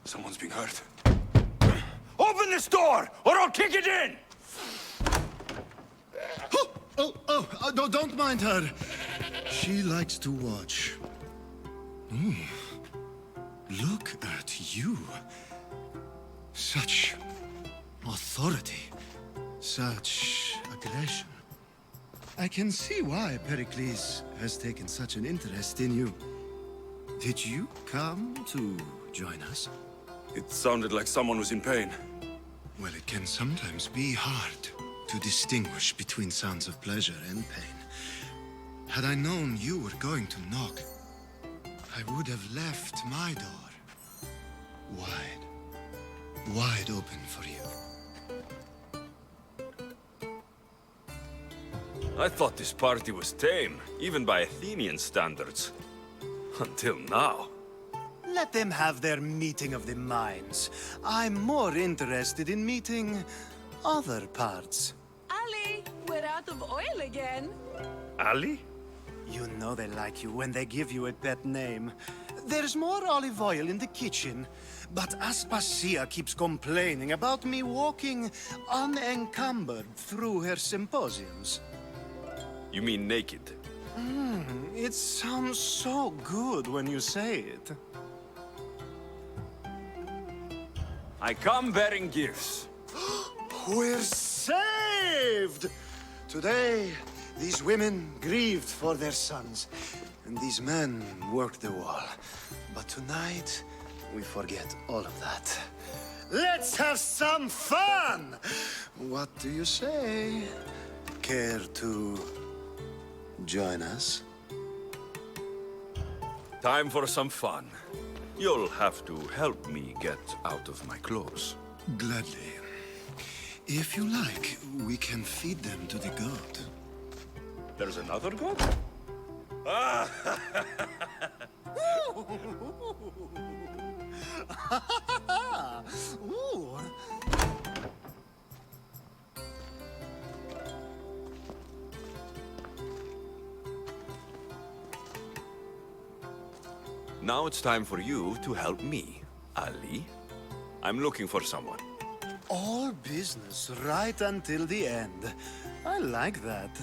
Someone's being hurt. Open this door, or I'll kick it in! No, don't mind her. She likes to watch. Look at you. Such authority. Such aggression. I can see why Pericles has taken such an interest in you. Did you come to join us? It sounded like someone was in pain. Well, it can sometimes be hard to distinguish between sounds of pleasure and pain. Had I known you were going to knock, I would have left my door wide open for you. I thought this party was tame, even by Athenian standards. Until now. Let them have their meeting of the minds. I'm more interested in meeting other parts. Ali, we're out of oil again. Ali? You know they like you when they give you a pet name. There's more olive oil in the kitchen, but Aspasia keeps complaining about me walking unencumbered through her symposiums. You mean naked? It sounds so good when you say it. I come bearing gifts. We're saved! Today, these women grieved for their sons, and these men worked the wall. But tonight, we forget all of that. Let's have some fun! What do you say? Care to join us? Time for some fun. You'll have to help me get out of my clothes. Gladly. If you like, we can feed them to the god. There's another god? Ooh. Now it's time for you to help me, Ali. I'm looking for someone. All business right until the end. I like that.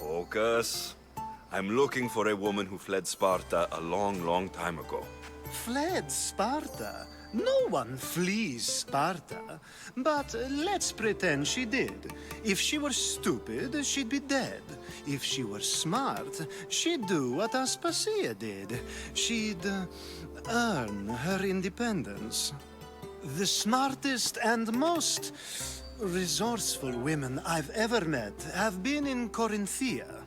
Focus. I'm looking for a woman who fled Sparta a long, long time ago. Fled Sparta? No one flees Sparta. But let's pretend she did. If she were stupid, she'd be dead. If she were smart, she'd do what Aspasia did. She'd earn her independence. The smartest and most resourceful women I've ever met have been in Corinthia.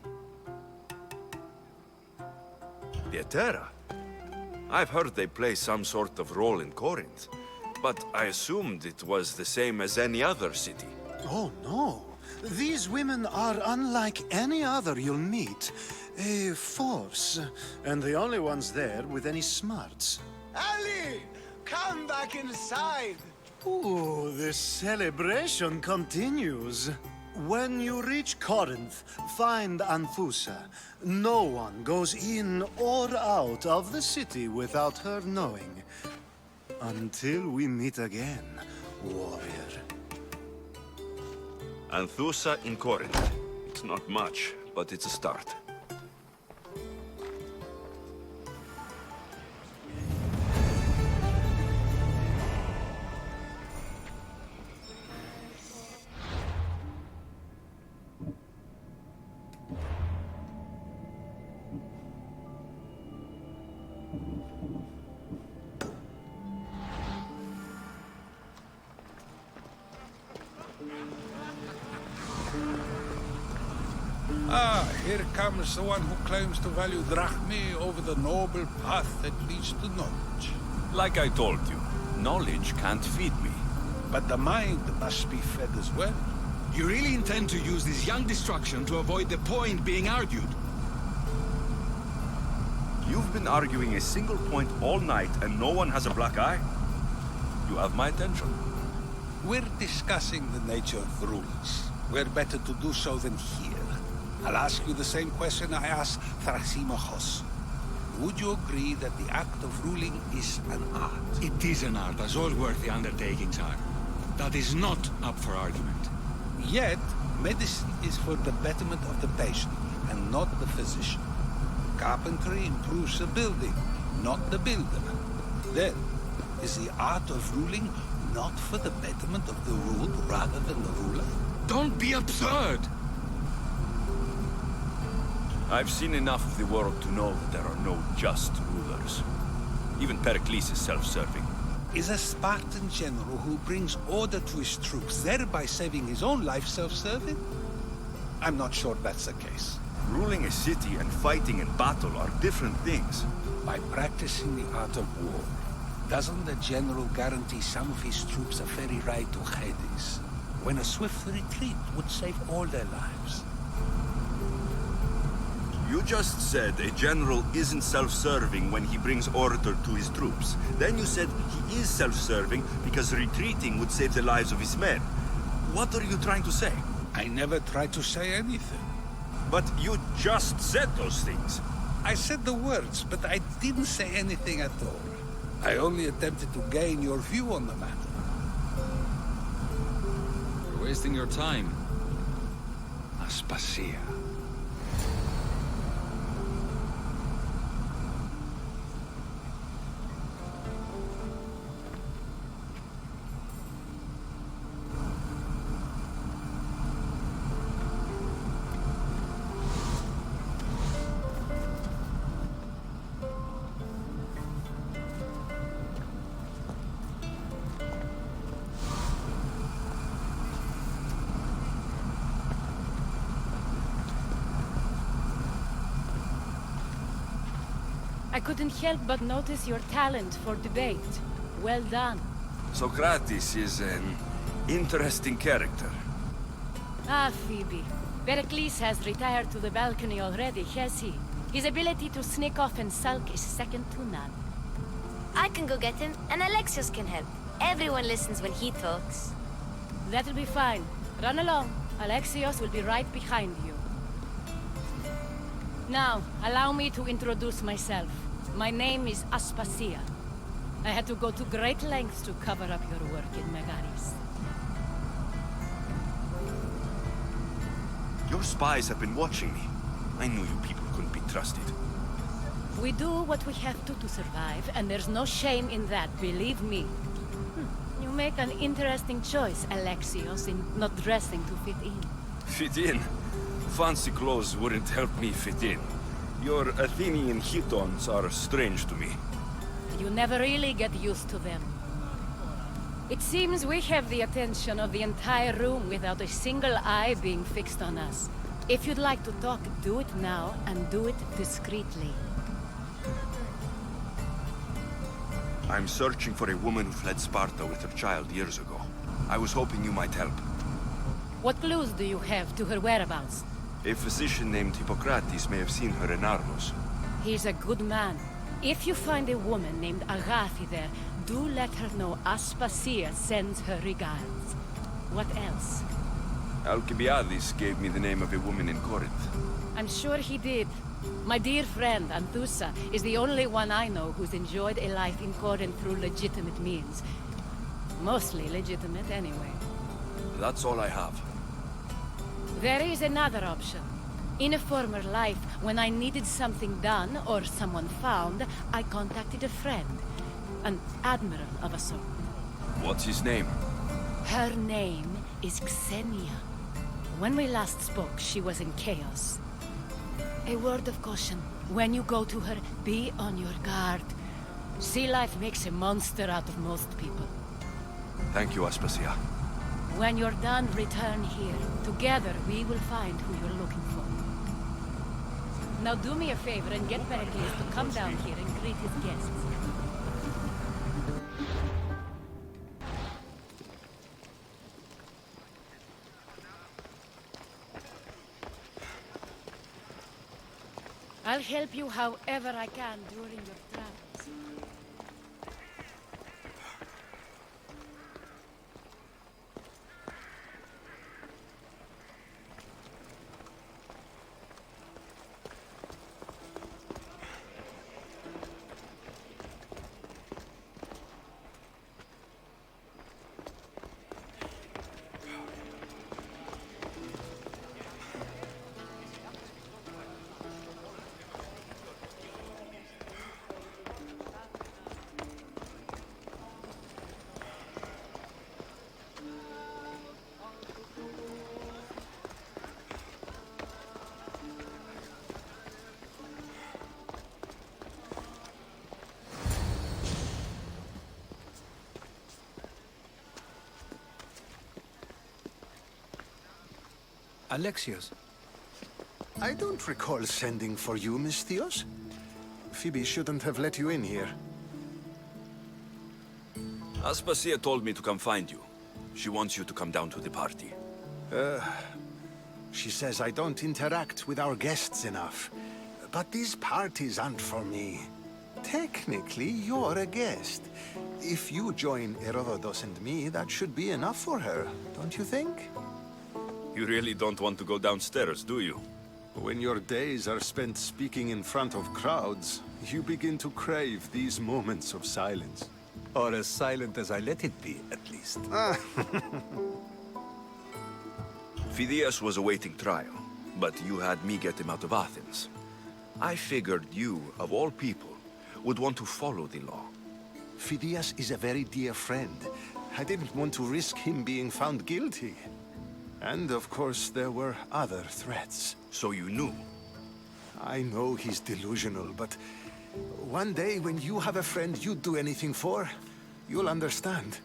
Pietera? I've heard they play some sort of role in Corinth, but I assumed it was the same as any other city. Oh, no. These women are unlike any other you'll meet. A force, and the only ones there with any smarts. Ali! Come back inside! Ooh, the celebration continues. When you reach Corinth, find Anthusa. No one goes in or out of the city without her knowing. Until we meet again, warrior. Anthusa in Corinth. It's not much, but it's a start. Ah, here comes the one who claims to value drachmae over the noble path that leads to knowledge. Like I told you, knowledge can't feed me. But the mind must be fed as well. You really intend to use this young destruction to avoid the point being argued? You've been arguing a single point all night and no one has a black eye? You have my attention. We're discussing the nature of rules. Where better to do so than here? I'll ask you the same question I asked Thrasymachos. Would you agree that the act of ruling is an art? It is an art, as all worthy undertakings are. That is not up for argument. Yet, medicine is for the betterment of the patient, and not the physician. Carpentry improves the building, not the builder. Then, is the art of ruling not for the betterment of the ruled rather than the ruler? Don't be absurd! I've seen enough of the world to know that there are no just rulers. Even Pericles is self-serving. Is a Spartan general who brings order to his troops, thereby saving his own life, self-serving? I'm not sure that's the case. Ruling a city and fighting in battle are different things. By practicing the art of war, doesn't the general guarantee some of his troops a ferry ride to Hades, when a swift retreat would save all their lives? You just said a general isn't self-serving when he brings order to his troops. Then you said he is self-serving because retreating would save the lives of his men. What are you trying to say? I never tried to say anything. But you just said those things. I said the words, but I didn't say anything at all. I only attempted to gain your view on the matter. You're wasting your time. Aspasia. I couldn't help but notice your talent for debate. Well done. Socrates is an interesting character. Ah, Phoebe. Pericles has retired to the balcony already, has he? His ability to sneak off and sulk is second to none. I can go get him, and Alexios can help. Everyone listens when he talks. That'll be fine. Run along. Alexios will be right behind you. Now, allow me to introduce myself. My name is Aspasia. I had to go to great lengths to cover up your work in Megaris. Your spies have been watching me. I knew you people couldn't be trusted. We do what we have to survive, and there's no shame in that, believe me. You make an interesting choice, Alexios, in not dressing to fit in. Fit in? Fancy clothes wouldn't help me fit in. Your Athenian chitons are strange to me. You never really get used to them. It seems we have the attention of the entire room without a single eye being fixed on us. If you'd like to talk, do it now, and do it discreetly. I'm searching for a woman who fled Sparta with her child years ago. I was hoping you might help. What clues do you have to her whereabouts? A physician named Hippocrates may have seen her in Argos. He's a good man. If you find a woman named Agathi there, do let her know Aspasia sends her regards. What else? Alcibiades gave me the name of a woman in Corinth. I'm sure he did. My dear friend, Anthusa, is the only one I know who's enjoyed a life in Corinth through legitimate means. Mostly legitimate, anyway. That's all I have. There is another option. In a former life, when I needed something done or someone found, I contacted a friend. An admiral of a sort. What's his name? Her name is Xenia. When we last spoke, she was in chaos. A word of caution. When you go to her, be on your guard. Sea life makes a monster out of most people. Thank you, Aspasia. When you're done, return here. Together, we will find who you're looking for. Now do me a favor and get Pericles to come down here and greet his guests. I'll help you however I can during your travels. Alexios. I don't recall sending for you, Misthios. Phoebe shouldn't have let you in here. Aspasia told me to come find you. She wants you to come down to the party. She says I don't interact with our guests enough. But these parties aren't for me. Technically, you're a guest. If you join Herodotus and me, that should be enough for her, don't you think? You really don't want to go downstairs, do you? When your days are spent speaking in front of crowds, you begin to crave these moments of silence. Or as silent as I let it be, at least. Phidias was awaiting trial, but you had me get him out of Athens. I figured you, of all people, would want to follow the law. Phidias is a very dear friend. I didn't want to risk him being found guilty. And of course, there were other threats. So you knew? I know he's delusional, but one day when you have a friend you'd do anything for, you'll understand.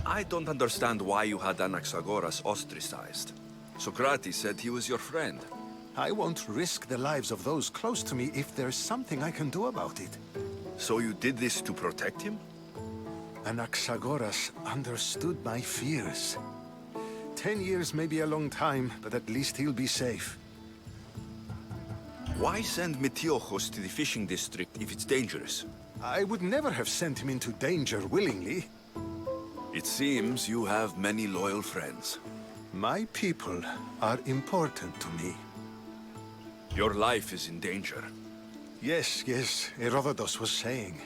I don't understand why you had Anaxagoras ostracized. Socrates said he was your friend. I won't risk the lives of those close to me if there's something I can do about it. So you did this to protect him? Anaxagoras understood my fears. 10 years may be a long time, but at least he'll be safe. Why send Metiochos to the fishing district if it's dangerous? I would never have sent him into danger willingly. It seems you have many loyal friends. My people are important to me. Your life is in danger. Yes, Herodotus was saying.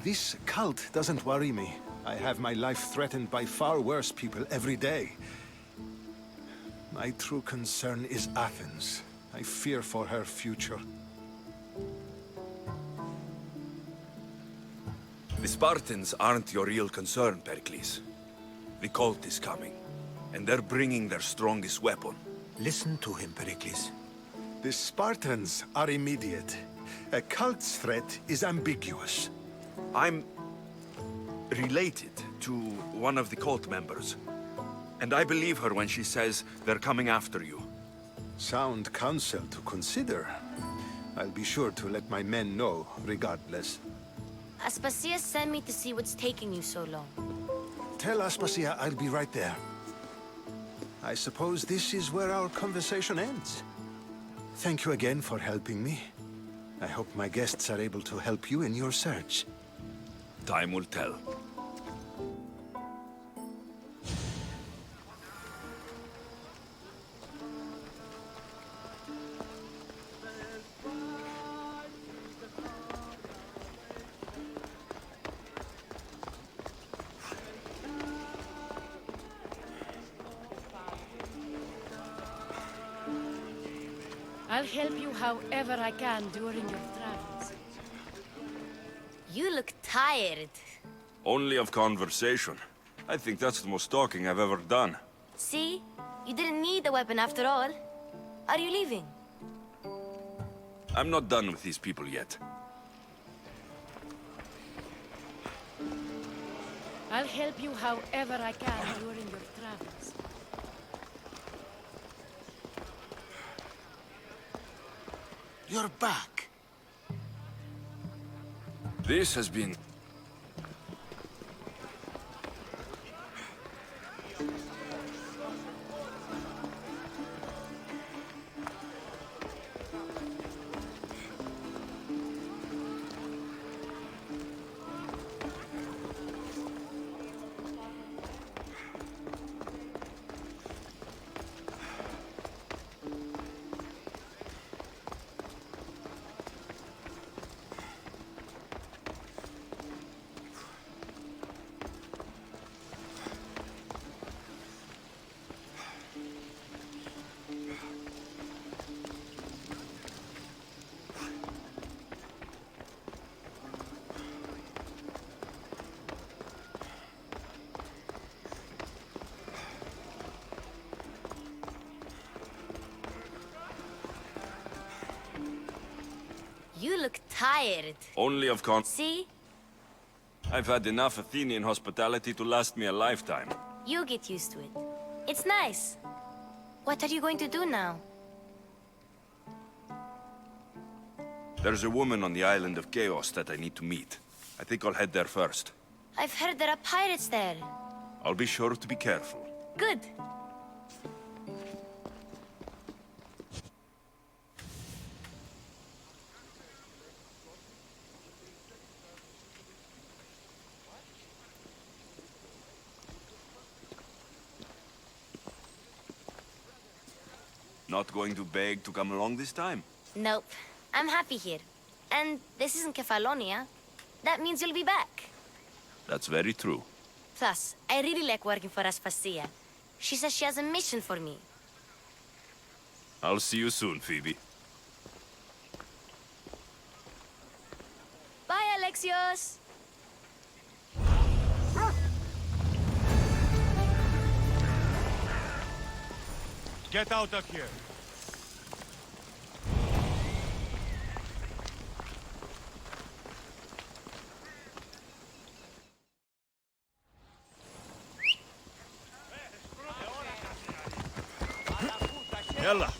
This cult doesn't worry me. I have my life threatened by far worse people every day. My true concern is Athens. I fear for her future. The Spartans aren't your real concern, Pericles. The cult is coming, and they're bringing their strongest weapon. Listen to him, Pericles. The Spartans are immediate. A cult's threat is ambiguous. I'm related to one of the cult members. And I believe her when she says they're coming after you. Sound counsel to consider. I'll be sure to let my men know, regardless. Aspasia sent me to see what's taking you so long. Tell Aspasia I'll be right there. I suppose this is where our conversation ends. Thank you again for helping me. I hope my guests are able to help you in your search. Time will tell. I'll help you however I can during your travels. You look tired. Only of conversation. I think that's the most talking I've ever done. See? You didn't need a weapon after all. Are you leaving? I'm not done with these people yet. I'll help you however I can during your travels. You're back. This has been... You look tired. Only of See? I've had enough Athenian hospitality to last me a lifetime. You get used to it. It's nice. What are you going to do now? There's a woman on the island of Chaos that I need to meet. I think I'll head there first. I've heard there are pirates there. I'll be sure to be careful. Good. Not going to beg to come along this time? Nope. I'm happy here. And this isn't Kefalonia. That means you'll be back. That's very true. Plus, I really like working for Aspasia. She says she has a mission for me. I'll see you soon, Phoebe. Bye, Alexios! Get out of here. Yalla.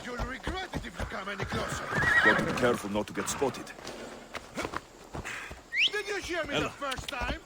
You'll regret it if you come any closer. Gotta be careful not to get spotted. Did you hear me the first time?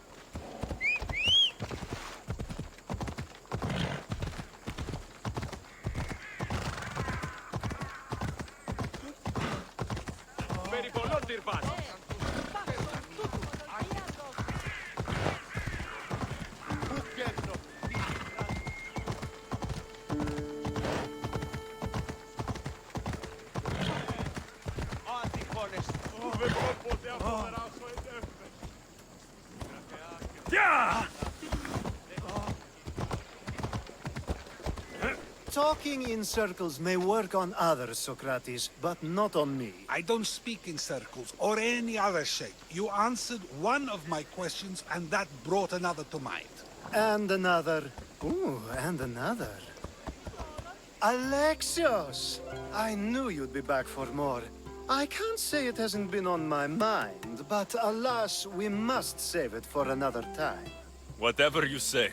Talking in circles may work on others, Socrates, but not on me. I don't speak in circles or any other shape. You answered one of my questions, and that brought another to mind. And another. Ooh, and another. Alexios! I knew you'd be back for more. I can't say it hasn't been on my mind, but alas, we must save it for another time. Whatever you say.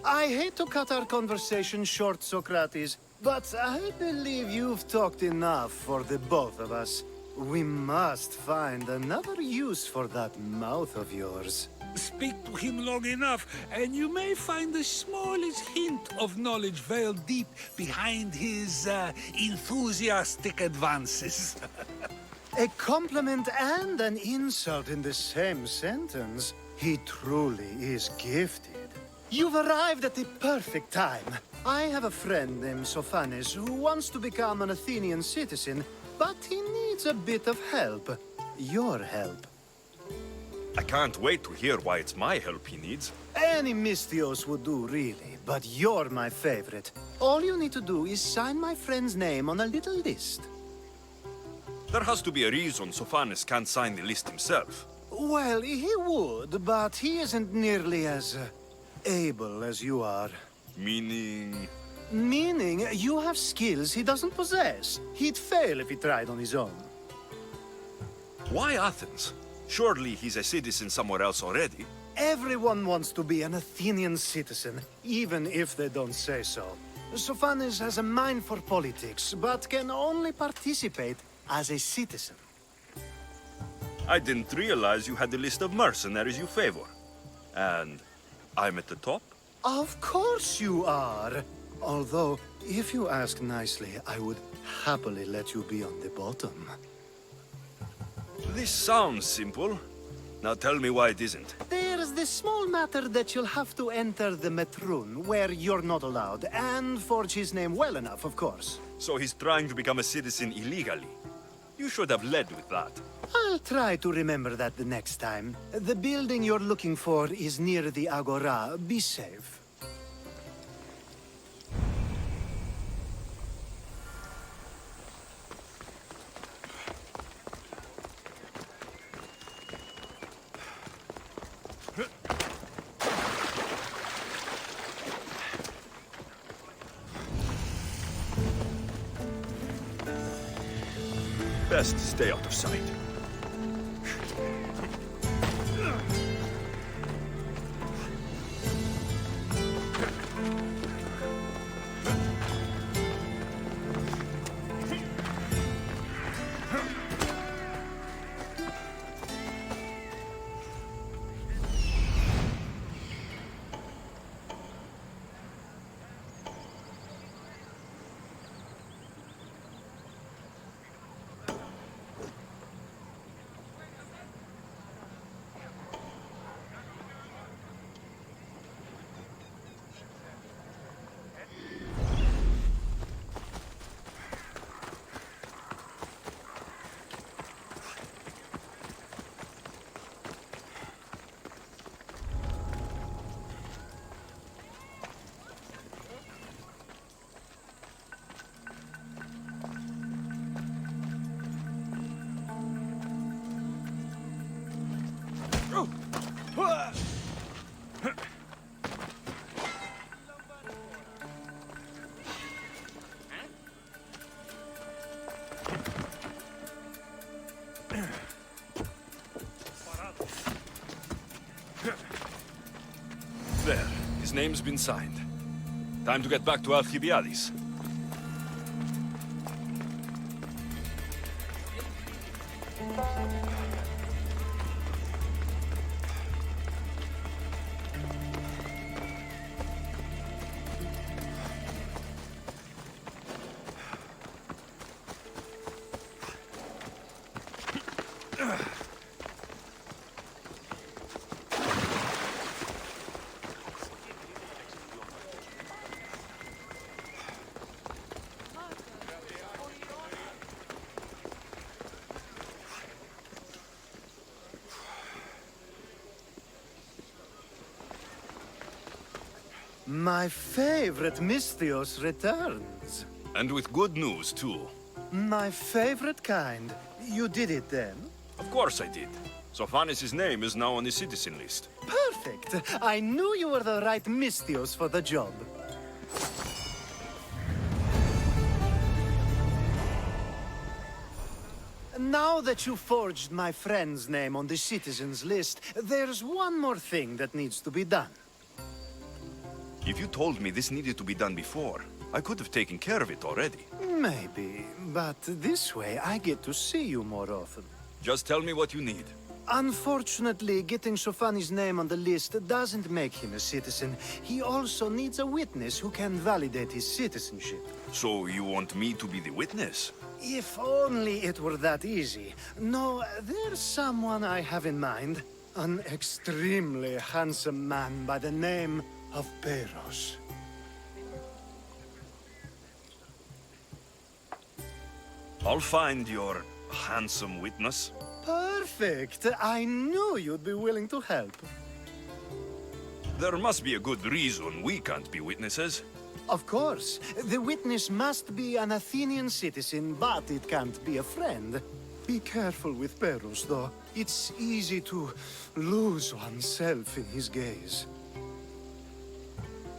I hate to cut our conversation short, Socrates, but I believe you've talked enough for the both of us. We must find another use for that mouth of yours. Speak to him long enough, and you may find the smallest hint of knowledge veiled deep behind his enthusiastic advances. A compliment and an insult in the same sentence. He truly is gifted. You've arrived at the perfect time. I have a friend named Sophanes who wants to become an Athenian citizen, but he needs a bit of help. Your help. I can't wait to hear why it's my help he needs. Any Mystios would do, really, but you're my favorite. All you need to do is sign my friend's name on a little list. There has to be a reason Sophanes can't sign the list himself. Well, he would, but he isn't nearly as able as you are. Meaning? Meaning, you have skills he doesn't possess. He'd fail if he tried on his own. Why Athens? Surely he's a citizen somewhere else already. Everyone wants to be an Athenian citizen, even if they don't say so. Sophanes has a mind for politics, but can only participate as a citizen. I didn't realize you had a list of mercenaries you favor. And I'm at the top? Of course you are. Although, if you ask nicely, I would happily let you be on the bottom. This sounds simple. Now tell me why it isn't. There's the small matter that you'll have to enter the Metroon, where you're not allowed, and forge his name well enough, of course. So he's trying to become a citizen illegally. You should have led with that. I'll I'll try to remember that the next time. The building you're looking for is near the Agora. Be safe. Best stay out of sight. There. His name's been signed. Time to get back to Alcibiades. My favorite Misthios returns. And with good news, too. My favorite kind. You did it then? Of course I did. Sophanis' name is now on the citizen list. Perfect! I knew you were the right Misthios for the job. Now that you forged my friend's name on the citizens list, there's one more thing that needs to be done. If you told me this needed to be done before, I could have taken care of it already. Maybe, but this way I get to see you more often. Just tell me what you need. Unfortunately, getting Sofani's name on the list doesn't make him a citizen. He also needs a witness who can validate his citizenship. So you want me to be the witness? If only it were that easy. No, there's someone I have in mind. An extremely handsome man by the name of Peros. I'll find your handsome witness. Perfect! I knew you'd be willing to help. There must be a good reason we can't be witnesses. Of course. The witness must be an Athenian citizen, but it can't be a friend. Be careful with Peros, though. It's easy to lose oneself in his gaze.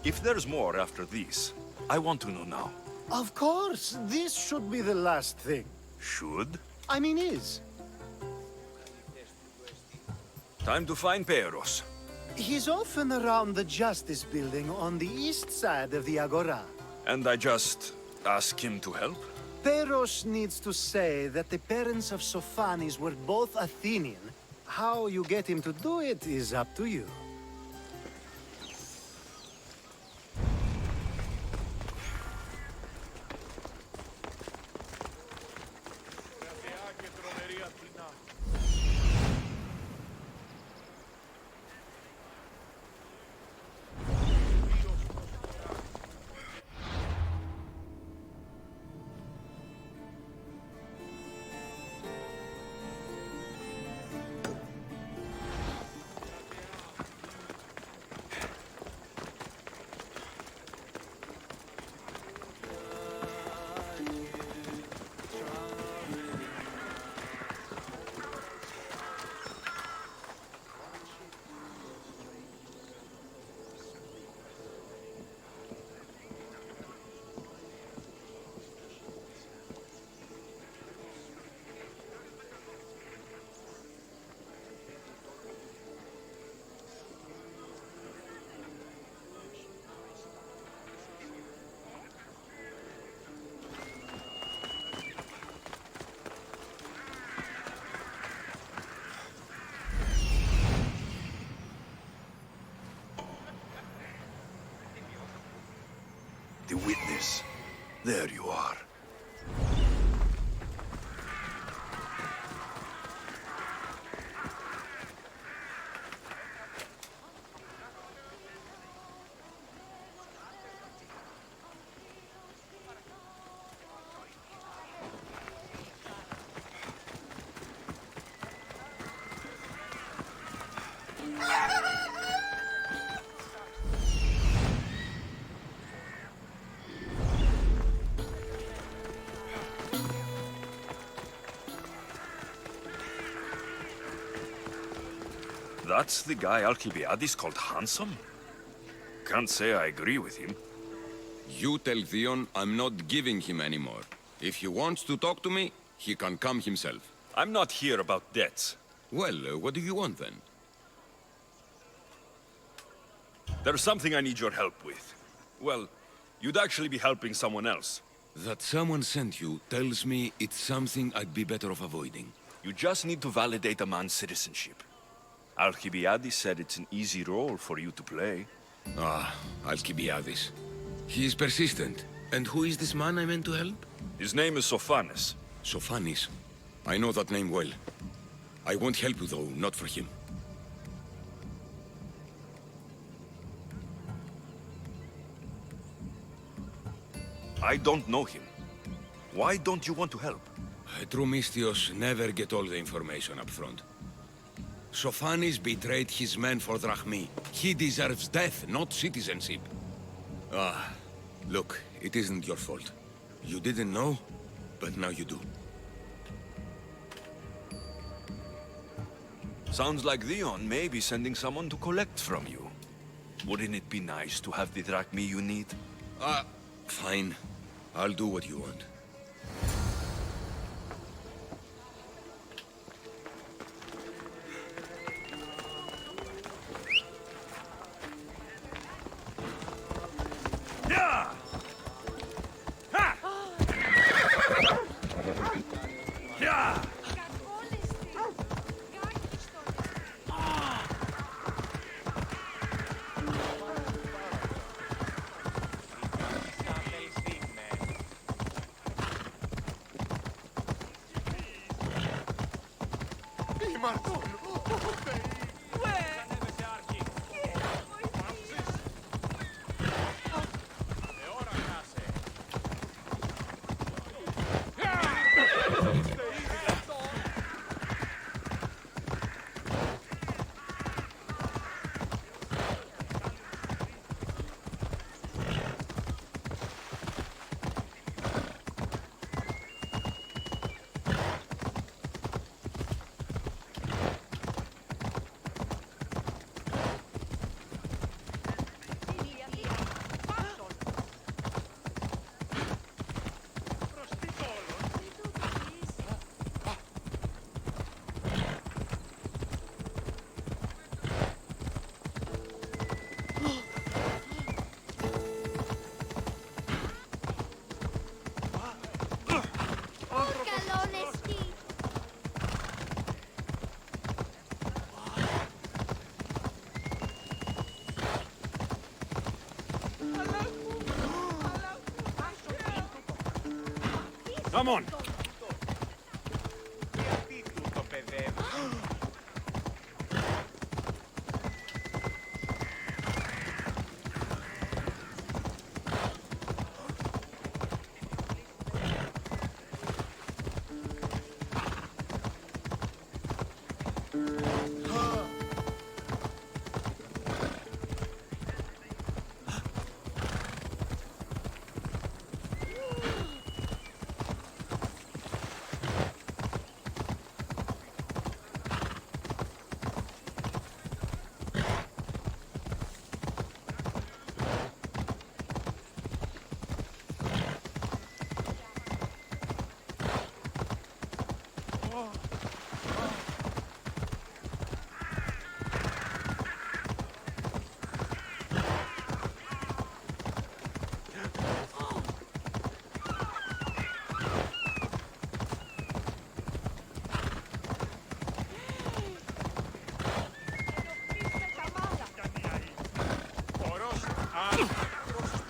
If there's more after this, I want to know now. Of course! This should be the last thing. Should? I mean is. Time to find Peros. He's often around the Justice Building on the east side of the Agora. And I just ask him to help? Peros needs to say that the parents of Sophanis were both Athenian. How you get him to do it is up to you. witness. There you are. That's the guy Alcibiades called handsome? Can't say I agree with him. You tell Theon I'm not giving him anymore. If he wants to talk to me, he can come himself. I'm not here about debts. Well, what do you want then? There's something I need your help with. Well, you'd actually be helping someone else. That someone sent you tells me it's something I'd be better off avoiding. You just need to validate a man's citizenship. Alcibiades said it's an easy role for you to play. Ah, Alcibiades. He is persistent. And who is this man I meant to help? His name is Sophanes. Sophanes? I know that name well. I won't help you though, not for him. I don't know him. Why don't you want to help? True Mystios never get all the information up front. Sophanes betrayed his men for Drachmi. He deserves death, not citizenship. Ah, look, it isn't your fault. You didn't know, but now you do. Sounds like Theon may be sending someone to collect from you. Wouldn't it be nice to have the drachmi you need? Fine. I'll do what you want. Come on!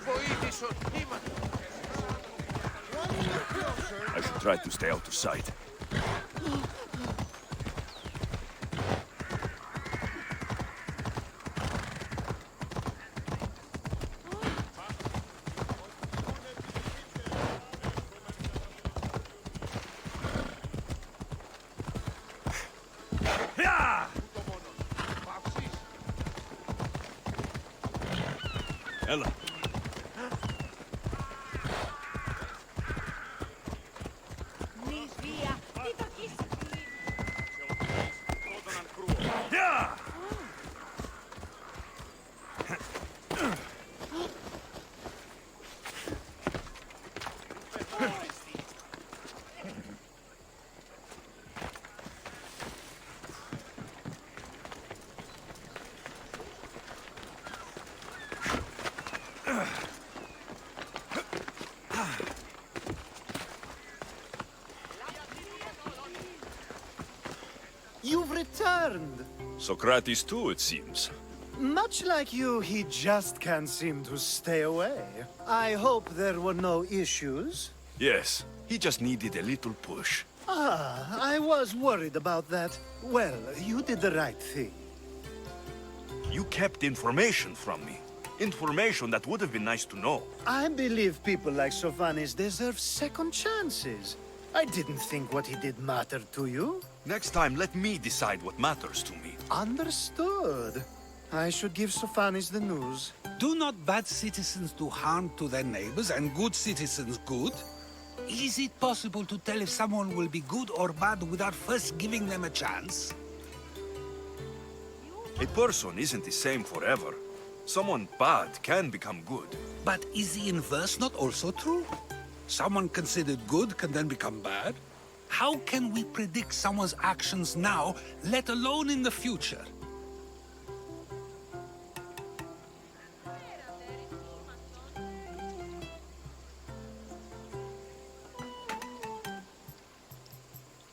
Βοήθησον, είμαστε Try to stay out of sight. Ella. Yeah! You've returned. Socrates too, it seems. Much like you, he just can't seem to stay away. I hope there were no issues. Yes, he just needed a little push. Ah, I was worried about that. Well, you did the right thing. You kept information from me. Information that would have been nice to know. I believe people like Sophanis deserve second chances. I didn't think what he did mattered to you. Next time, let me decide what matters to me. Understood. I should give Sophanis the news. Do not bad citizens do harm to their neighbors and good citizens good? Is it possible to tell if someone will be good or bad without first giving them a chance? A person isn't the same forever. Someone bad can become good. But is the inverse not also true? Someone considered good can then become bad? How can we predict someone's actions now, let alone in the future?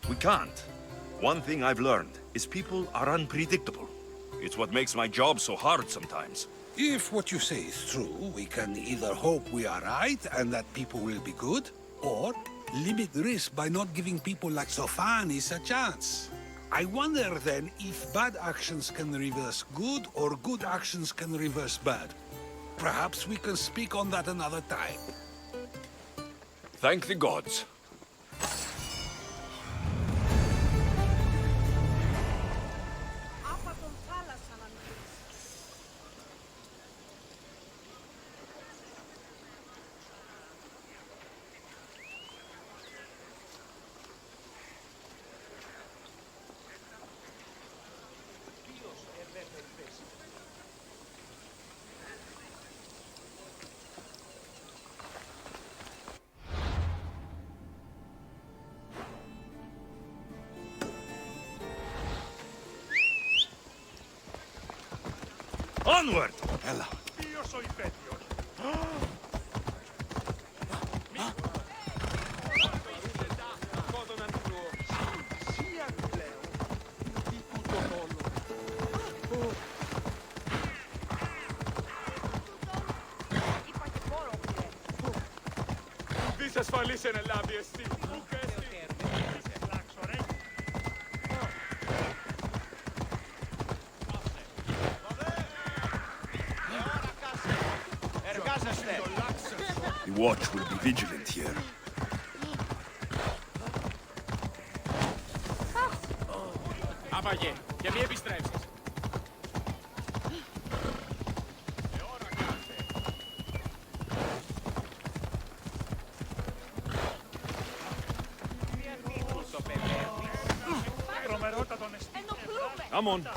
We can't. One thing I've learned is people are unpredictable. It's what makes my job so hard sometimes. If what you say is true, we can either hope we are right and that people will be good, or limit risk by not giving people like Sophanis a chance. I wonder then if bad actions can reverse good or good actions can reverse bad. Perhaps we can speak on that another time. Thank the gods. Onward! Ella. Io sono peggio. This is for listening, Labiesti. The watch will be vigilant here. Απαγέ, για μη επιστρέψεις. Come on.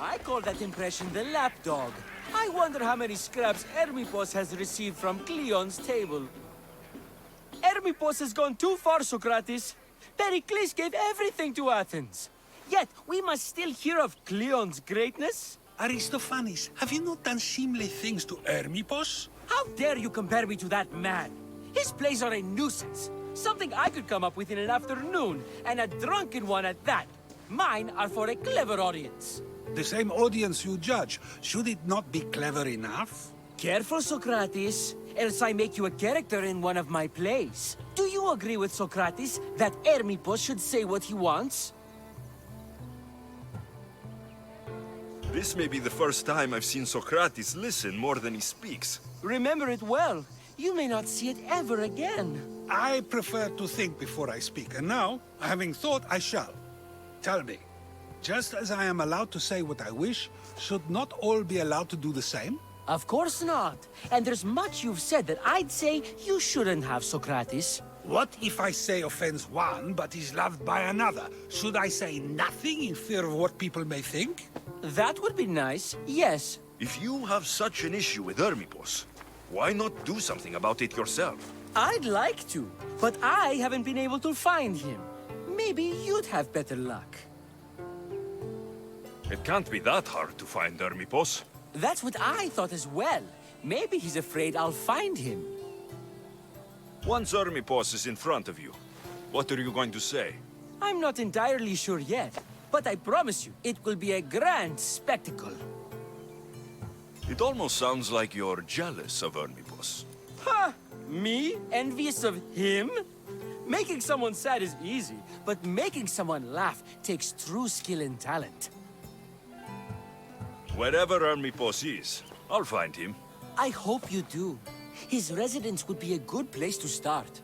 I call that impression the lapdog. I wonder how many scraps Hermipos has received from Cleon's table. Hermipos has gone too far, Socrates. Pericles gave everything to Athens. Yet, we must still hear of Cleon's greatness? Aristophanes, have you not done seemly things to Hermipos? How dare you compare me to that man? His plays are a nuisance. Something I could come up with in an afternoon, and a drunken one at that. Mine are for a clever audience. The same audience you judge. Should it not be clever enough? Careful, Socrates, else I make you a character in one of my plays. Do you agree with Socrates that Hermippus should say what he wants? This may be the first time I've seen Socrates listen more than he speaks. Remember it well. You may not see it ever again. I prefer to think before I speak, and now, having thought, I shall. Tell me, just as I am allowed to say what I wish, should not all be allowed to do the same? Of course not. And there's much you've said that I'd say you shouldn't have, Socrates. What if I say offends one, but is loved by another? Should I say nothing in fear of what people may think? That would be nice, yes. If you have such an issue with Hermippus, why not do something about it yourself? I'd like to, but I haven't been able to find him. Maybe you'd have better luck. It can't be that hard to find Hermippus. That's what I thought as well. Maybe he's afraid I'll find him. Once Hermippus is in front of you, what are you going to say? I'm not entirely sure yet, but I promise you, it will be a grand spectacle. It almost sounds like you're jealous of Hermippus. Ha! Me? Envious of him? Making someone sad is easy, but making someone laugh takes true skill and talent. Wherever Hermippus is, I'll find him. I hope you do. His residence would be a good place to start.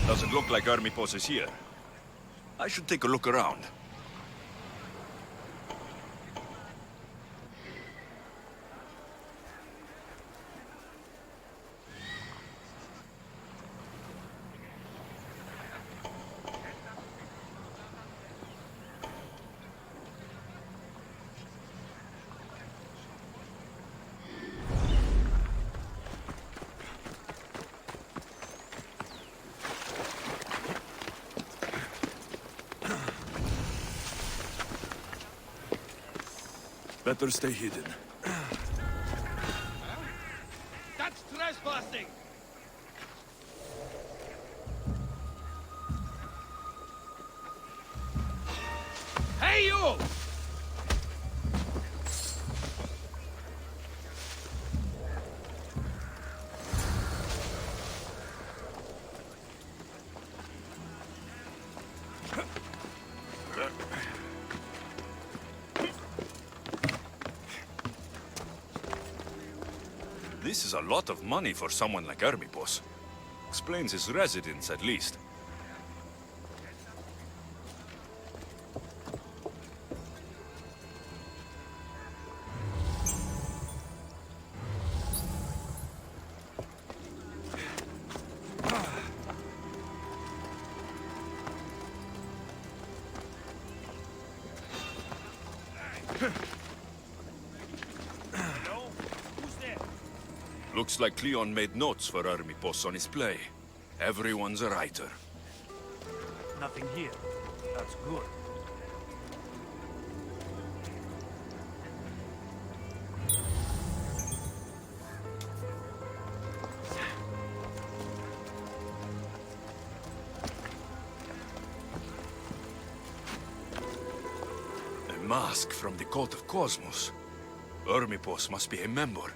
Doesn't look like Hermippus is here. I should take a look around. Better stay hidden. That's trespassing! Hey, you! This is a lot of money for someone like Hermippus. Explains his residence, at least. Looks like Cleon made notes for Hermippus on his play. Everyone's a writer. Nothing here. That's good. mask from the cult of Cosmos. Ermipos must be a member.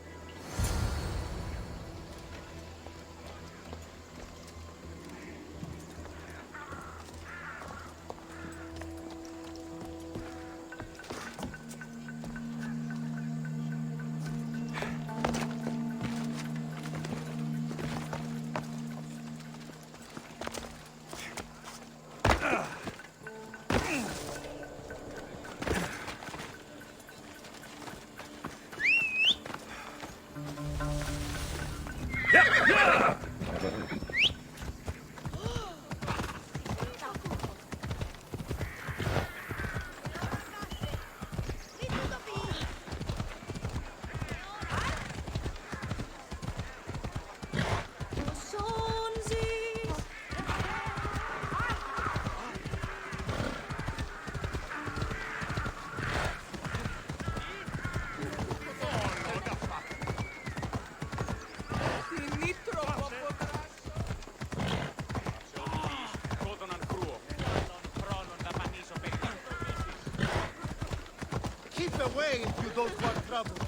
Keep away if you don't want trouble.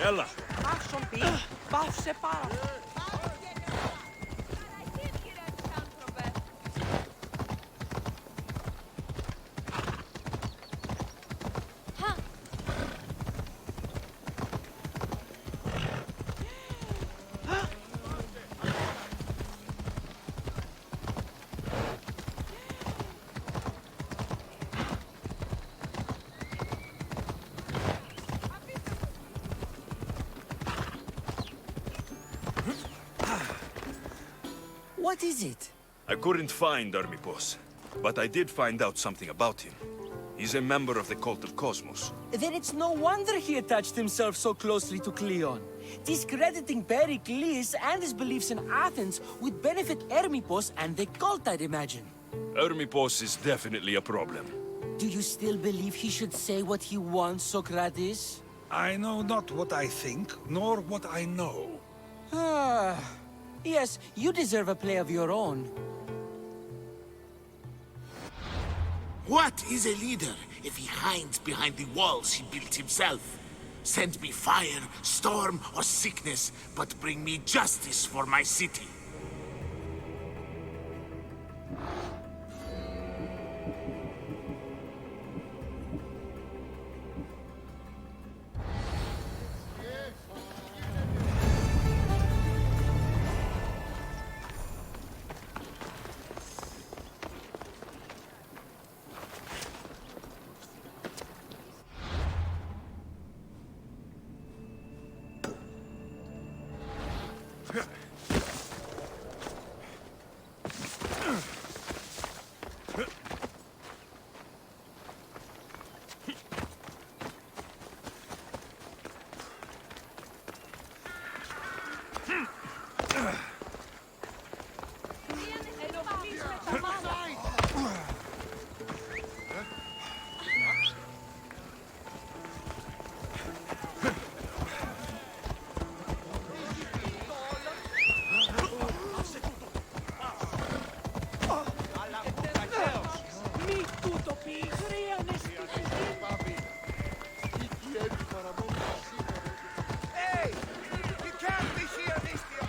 Ella! Πάυσε πάρα. What is it? I couldn't find Ermipos, but I did find out something about him. He's a member of the cult of Cosmos. Then it's no wonder he attached himself so closely to Cleon. Discrediting Pericles and his beliefs in Athens would benefit Hermippos and the cult, I'd imagine. Ermipos is definitely a problem. Do you still believe he should say what he wants, Socrates? I know not what I think, nor what I know. Ah, yes, you deserve a play of your own. What is a leader if he hides behind the walls he built himself? Send me fire, storm, or sickness, but bring me justice for my city.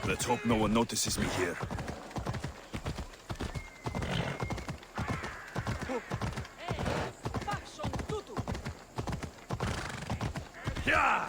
Let's hope no one notices me here. Yeah!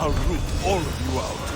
I'll root all of you out.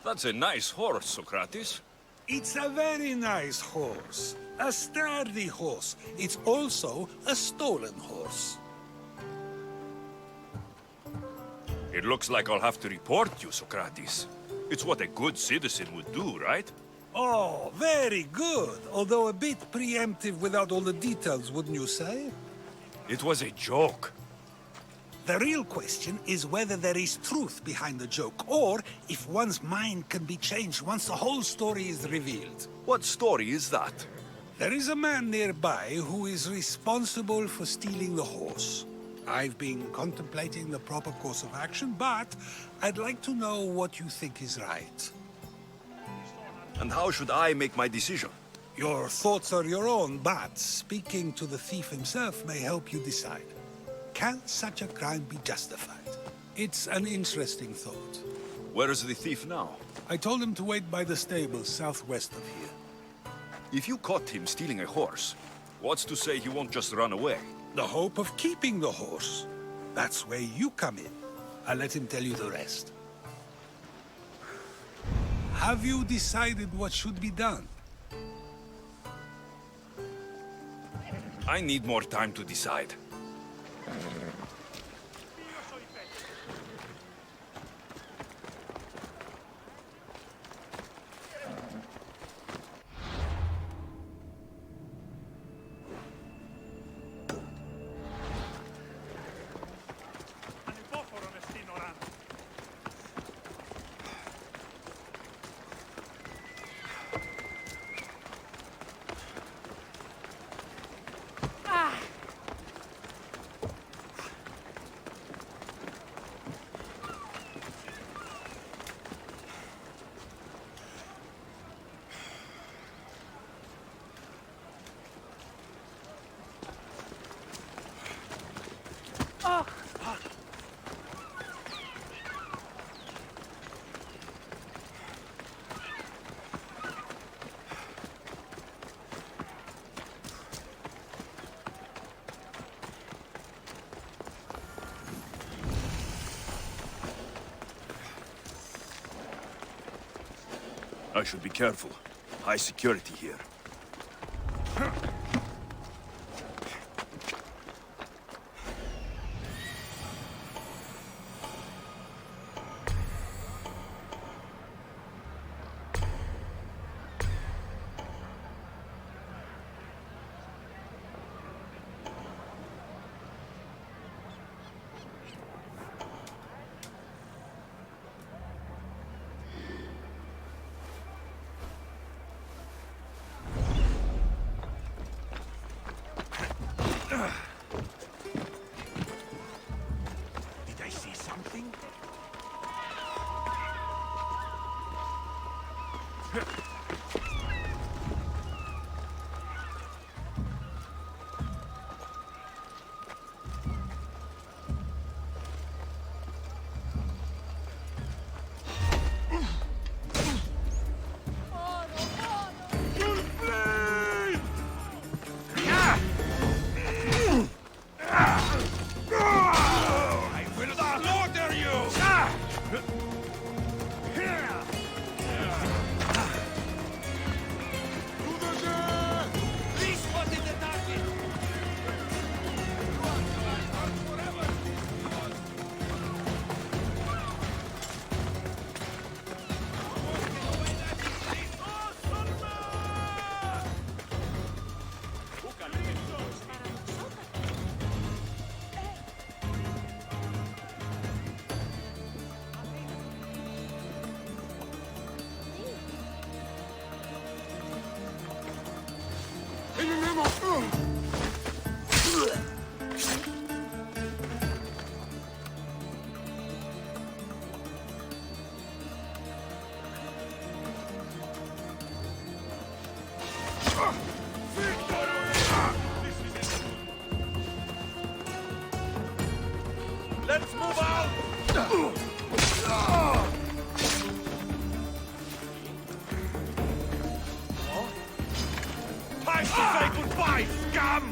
That's a nice horse, Socrates. It's a very nice horse. A sturdy horse. It's also a stolen horse. It looks like I'll have to report you, Socrates. It's what a good citizen would do, right? Oh, very good. Although a bit preemptive without all the details, wouldn't you say? It was a joke. The real question is whether there is truth behind the joke, or if one's mind can be changed once the whole story is revealed. What story is that? There is a man nearby who is responsible for stealing the horse. I've been contemplating the proper course of action, but I'd like to know what you think is right. And how should I make my decision? Your thoughts are your own, but speaking to the thief himself may help you decide. Can such a crime be justified? It's an interesting thought. Where is the thief now? I told him to wait by the stables southwest of here. If you caught him stealing a horse, what's to say he won't just run away? The hope of keeping the horse. That's where you come in. I'll let him tell you the rest. Have you decided what should be done? I need more time to decide. I should be careful. High security here. Did I see something? Let's move out! Time to say goodbye, scum!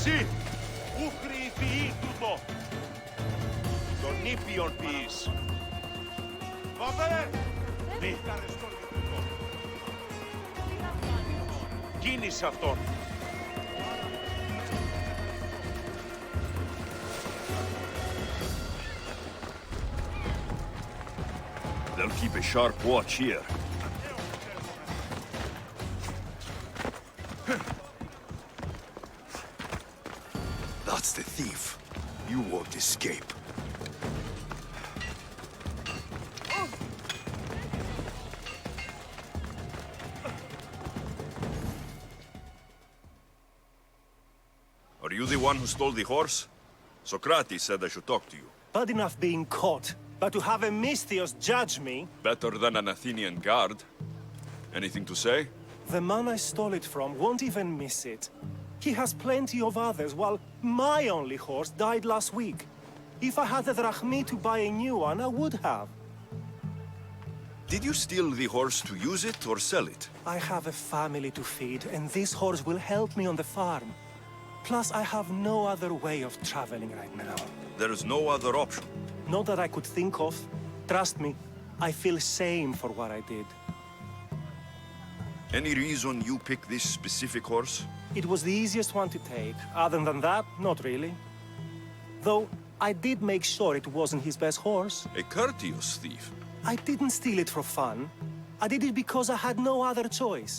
Sì! Ukri fi tuto! Τον ήπιον ποιείς. Κόβε! Μη. Κίνησε αυτόν. They'll keep a sharp watch here. That's the thief. You won't escape. Are you the one who stole the horse? Socrates said I should talk to you. Bad enough being caught, but to have a Misthios judge me? Better than an Athenian guard. Anything to say? The man I stole it from won't even miss it. He has plenty of others, while my only horse died last week. If I had the drachmi to buy a new one, I would have. Did you steal the horse to use it or sell it? I have a family to feed, and this horse will help me on the farm. Plus, I have no other way of traveling right now. There is no other option. Not that I could think of. Trust me, I feel shame for what I did. Any reason you picked this specific horse? It was the easiest one to take. Other than that, not really. Though, I did make sure it wasn't his best horse. A courteous thief. I didn't steal it for fun. I did it because I had no other choice.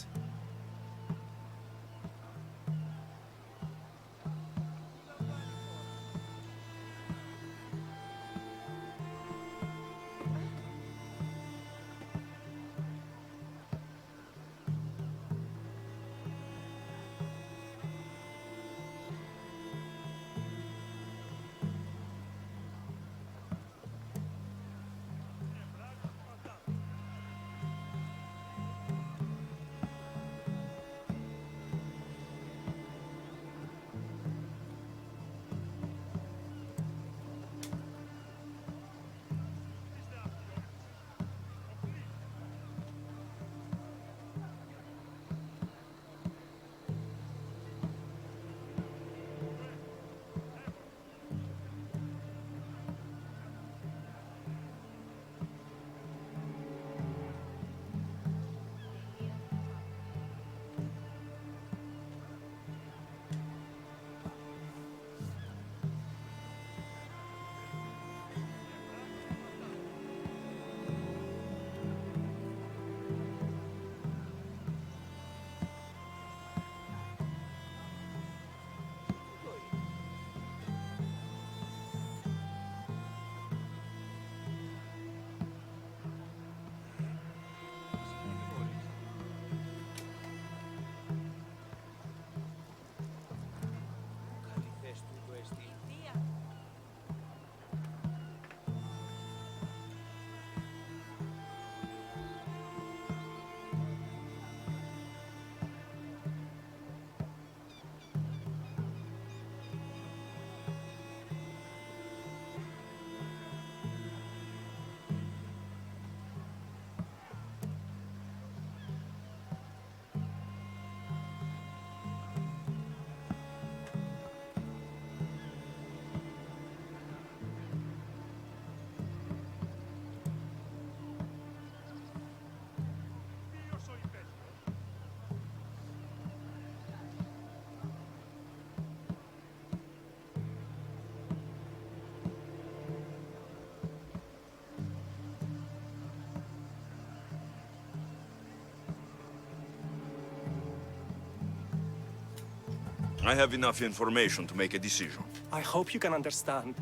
I have enough information to make a decision. I hope you can understand.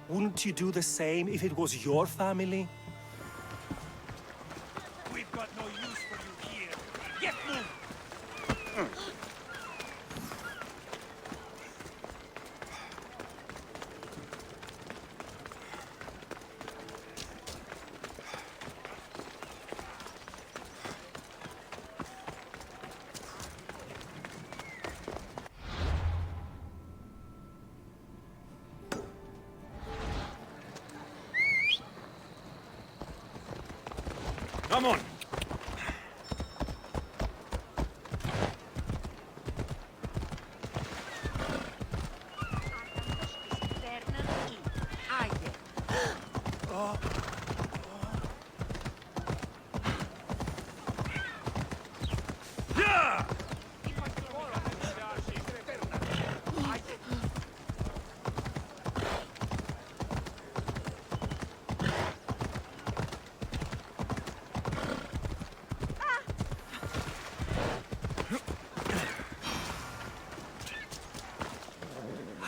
Wouldn't you do the same if it was your family? We've got no use for you here. Get moving! Come on!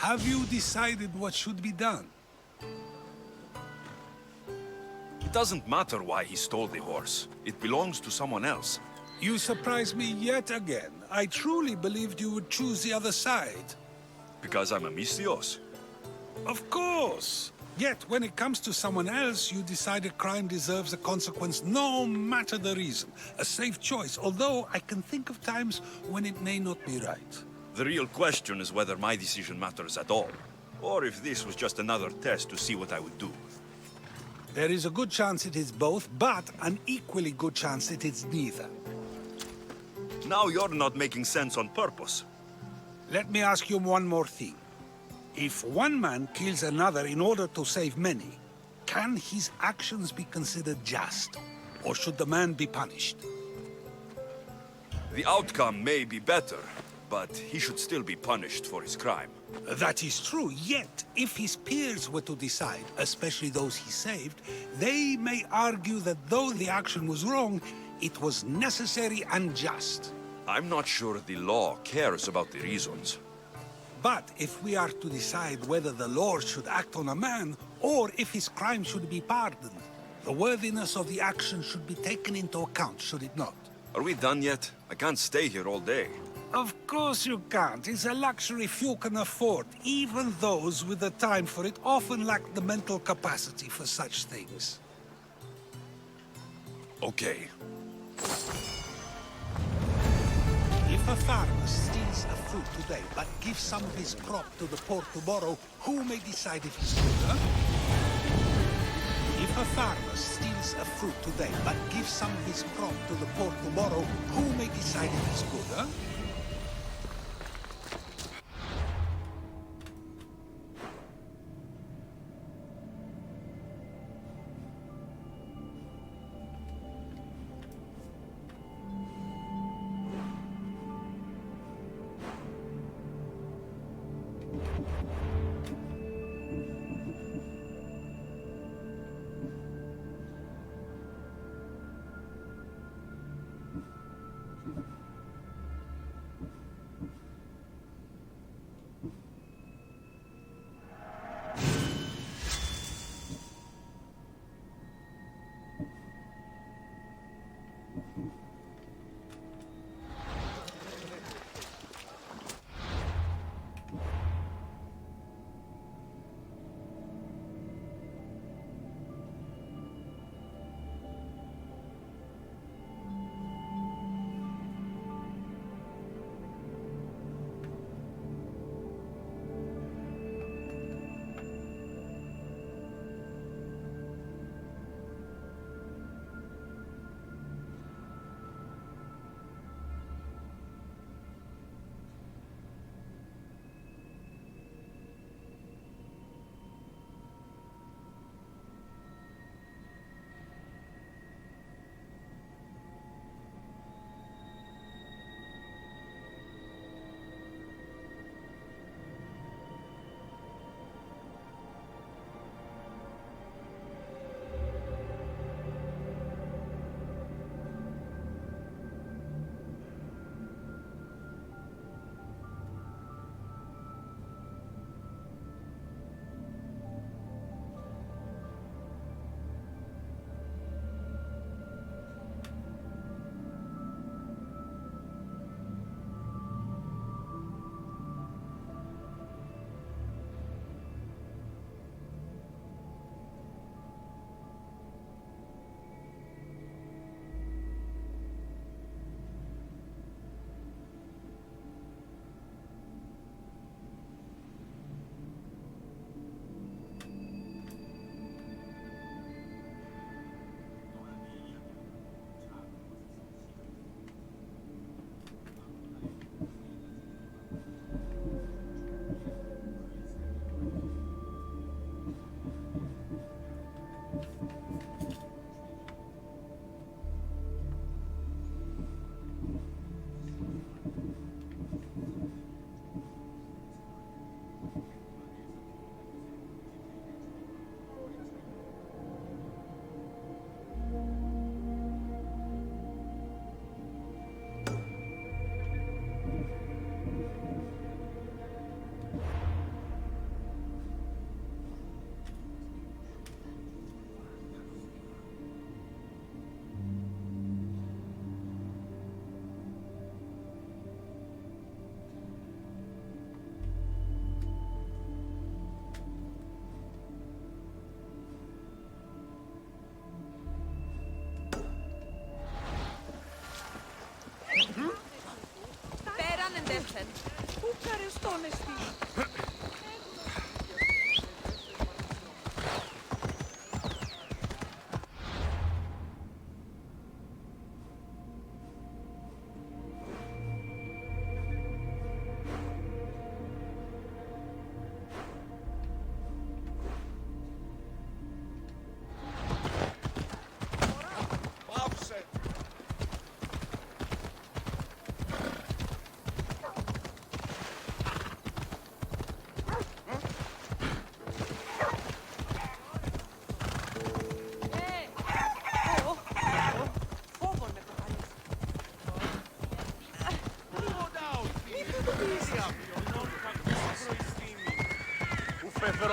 Have you decided what should be done? It doesn't matter why he stole the horse. It belongs to someone else. You surprise me yet again. I truly believed you would choose the other side. Because I'm a Misthios. Of course. Yet, when it comes to someone else, you decide a crime deserves a consequence no matter the reason. A safe choice, although I can think of times when it may not be right. The real question is whether my decision matters at all. Or if this was just another test to see what I would do. There is a good chance it is both, but an equally good chance it is neither. Now you're not making sense on purpose. Let me ask you one more thing. If one man kills another in order to save many, can his actions be considered just? Or should the man be punished? The outcome may be better, but he should still be punished for his crime. That is true, yet if his peers were to decide, especially those he saved, they may argue that though the action was wrong, it was necessary and just. I'm not sure the law cares about the reasons. But if we are to decide whether the law should act on a man, or if his crime should be pardoned, the worthiness of the action should be taken into account, should it not? Are we done yet? I can't stay here all day. Of course you can't. It's a luxury few can afford. Even those with the time for it often lack the mental capacity for such things. Okay. If a farmer steals a fruit today, but gives some of his crop to the poor tomorrow, who may decide if he's good, huh? If a farmer steals a fruit today, but gives some of his crop to the poor tomorrow, who may decide if he's good, huh?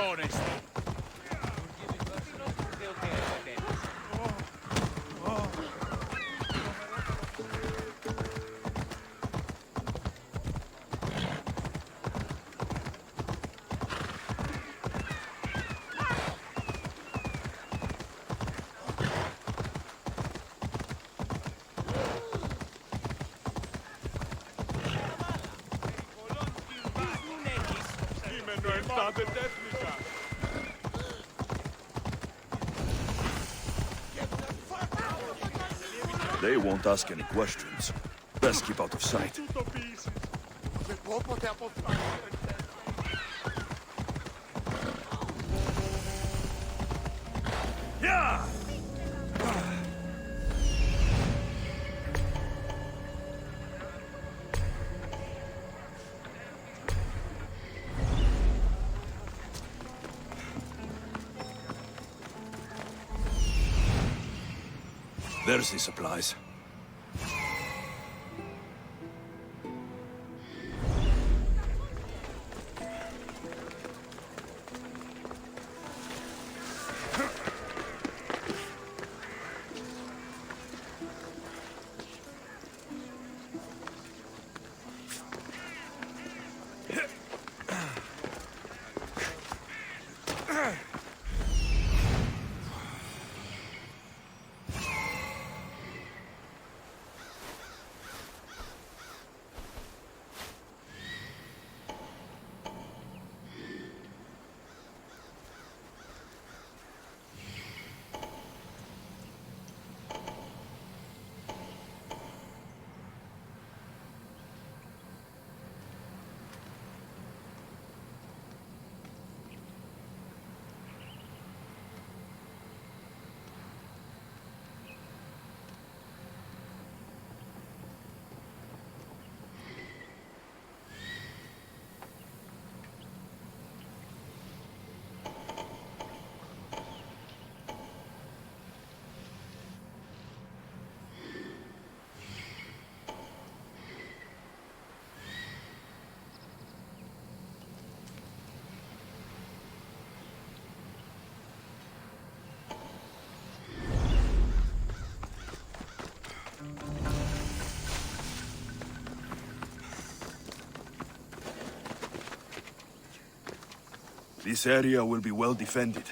honest. They won't ask any questions. Best keep out of sight. Yeah! There's the supplies. This area will be well defended.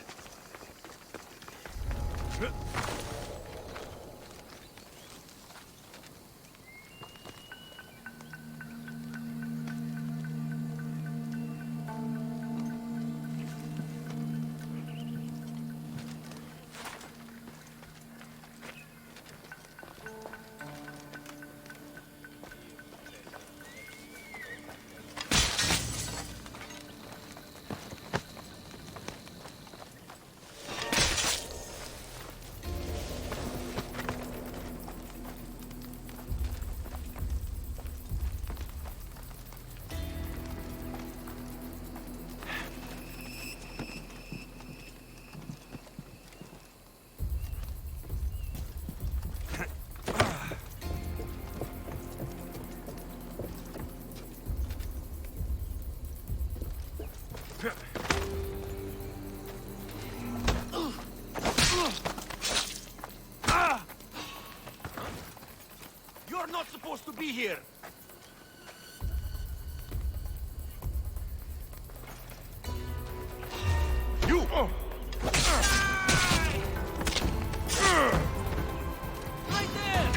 You're not supposed to be here! You! Right there!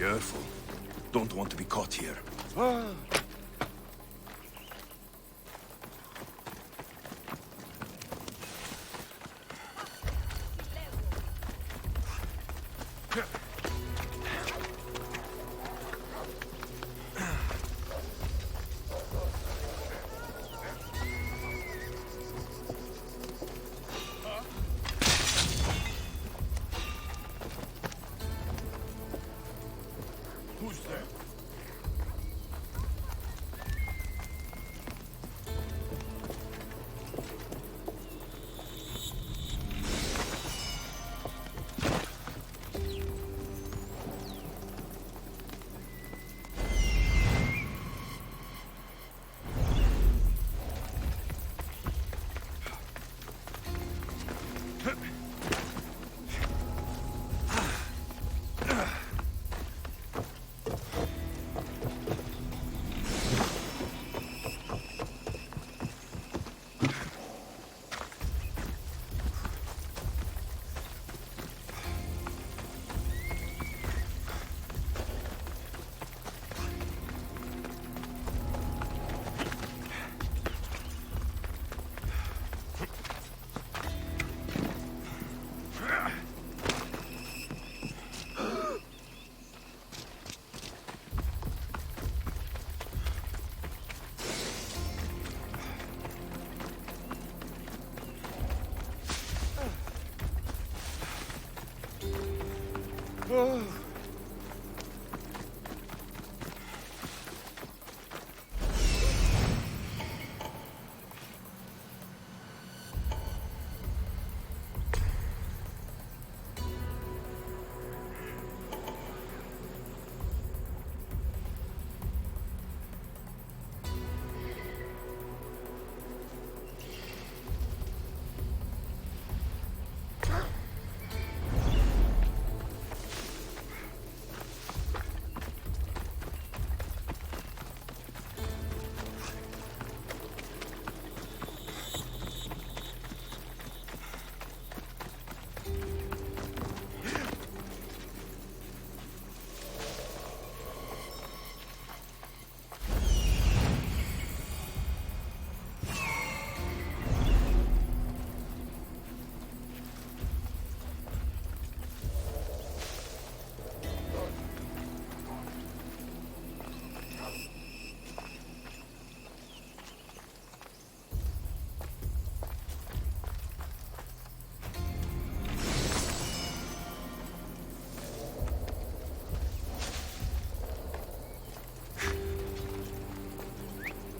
Careful. Don't want to be caught here. Who's there?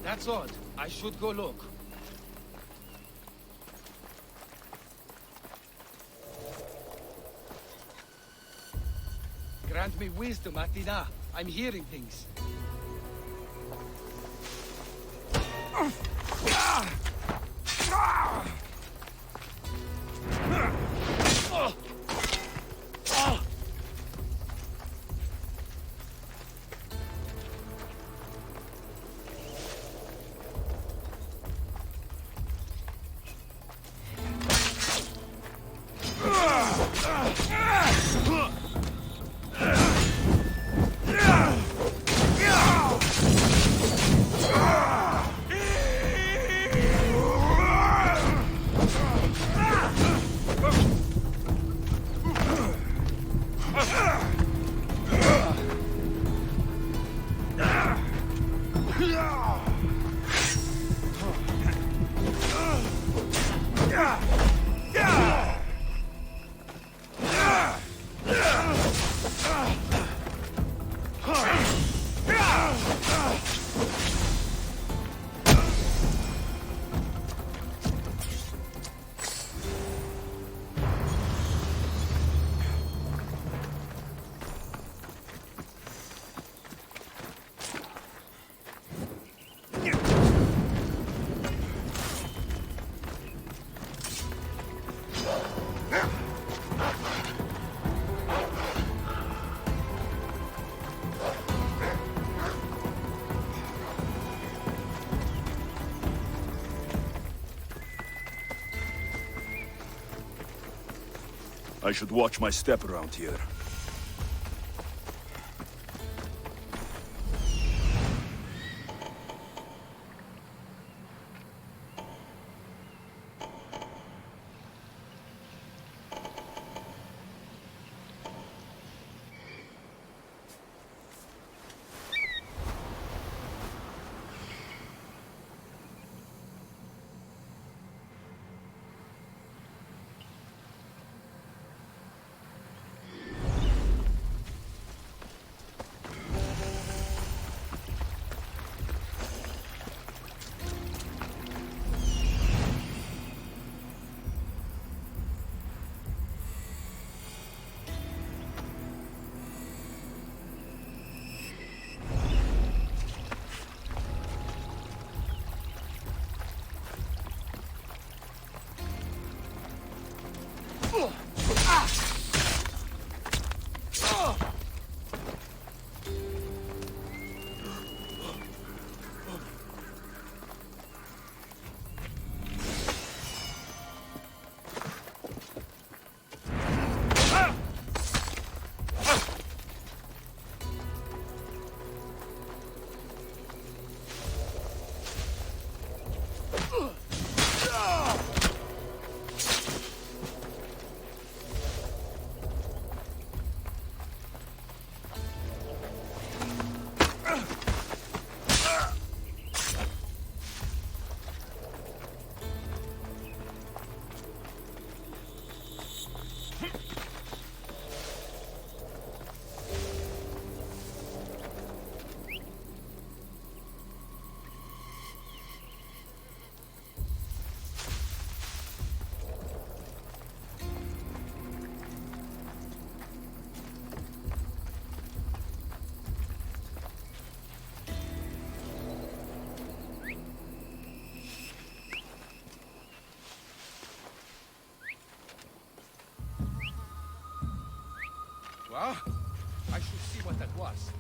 That's odd. I should go look. Grant me wisdom, Athena. I'm hearing things. I should watch my step around here. Well, I should see what that was.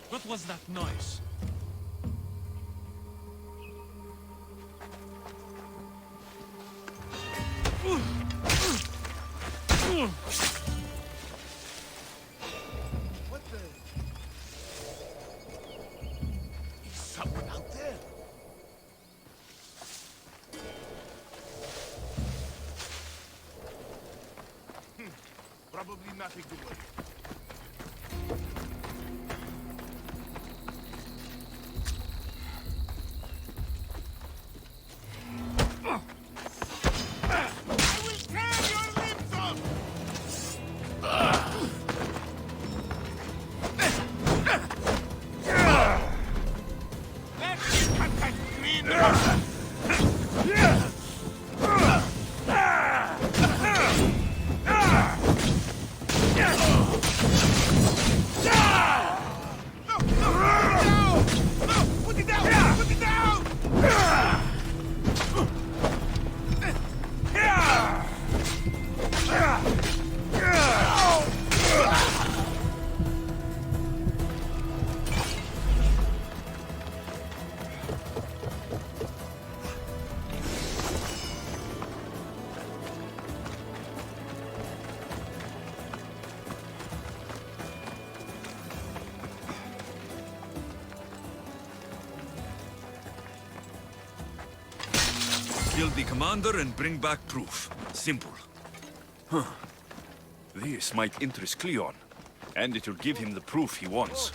What was that noise? What the? Is someone out there? Probably nothing to worry. Kill the commander and bring back proof. Simple. Huh. This might interest Cleon, and it will give him the proof he wants.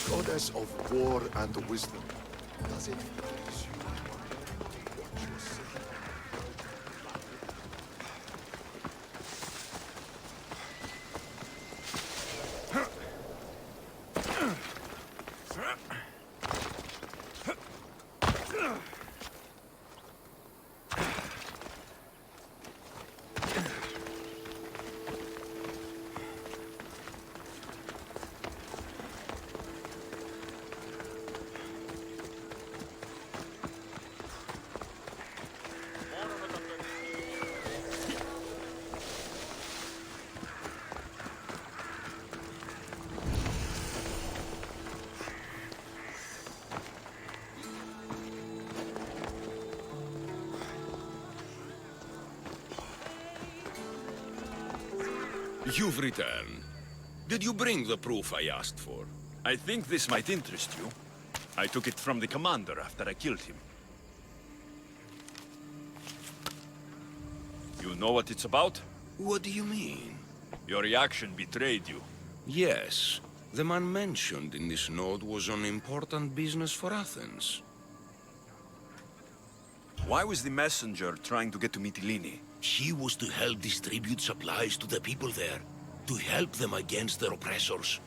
Goddess of war and wisdom. Does it please you? You've returned. Did you bring the proof I asked for? I think this might interest you. I took it from the commander after I killed him. You know what it's about? What do you mean? Your reaction betrayed you. Yes. The man mentioned in this note was on important business for Athens. Why was the messenger trying to get to Mytilene? He was to help distribute supplies to the people there, to help them against their oppressors.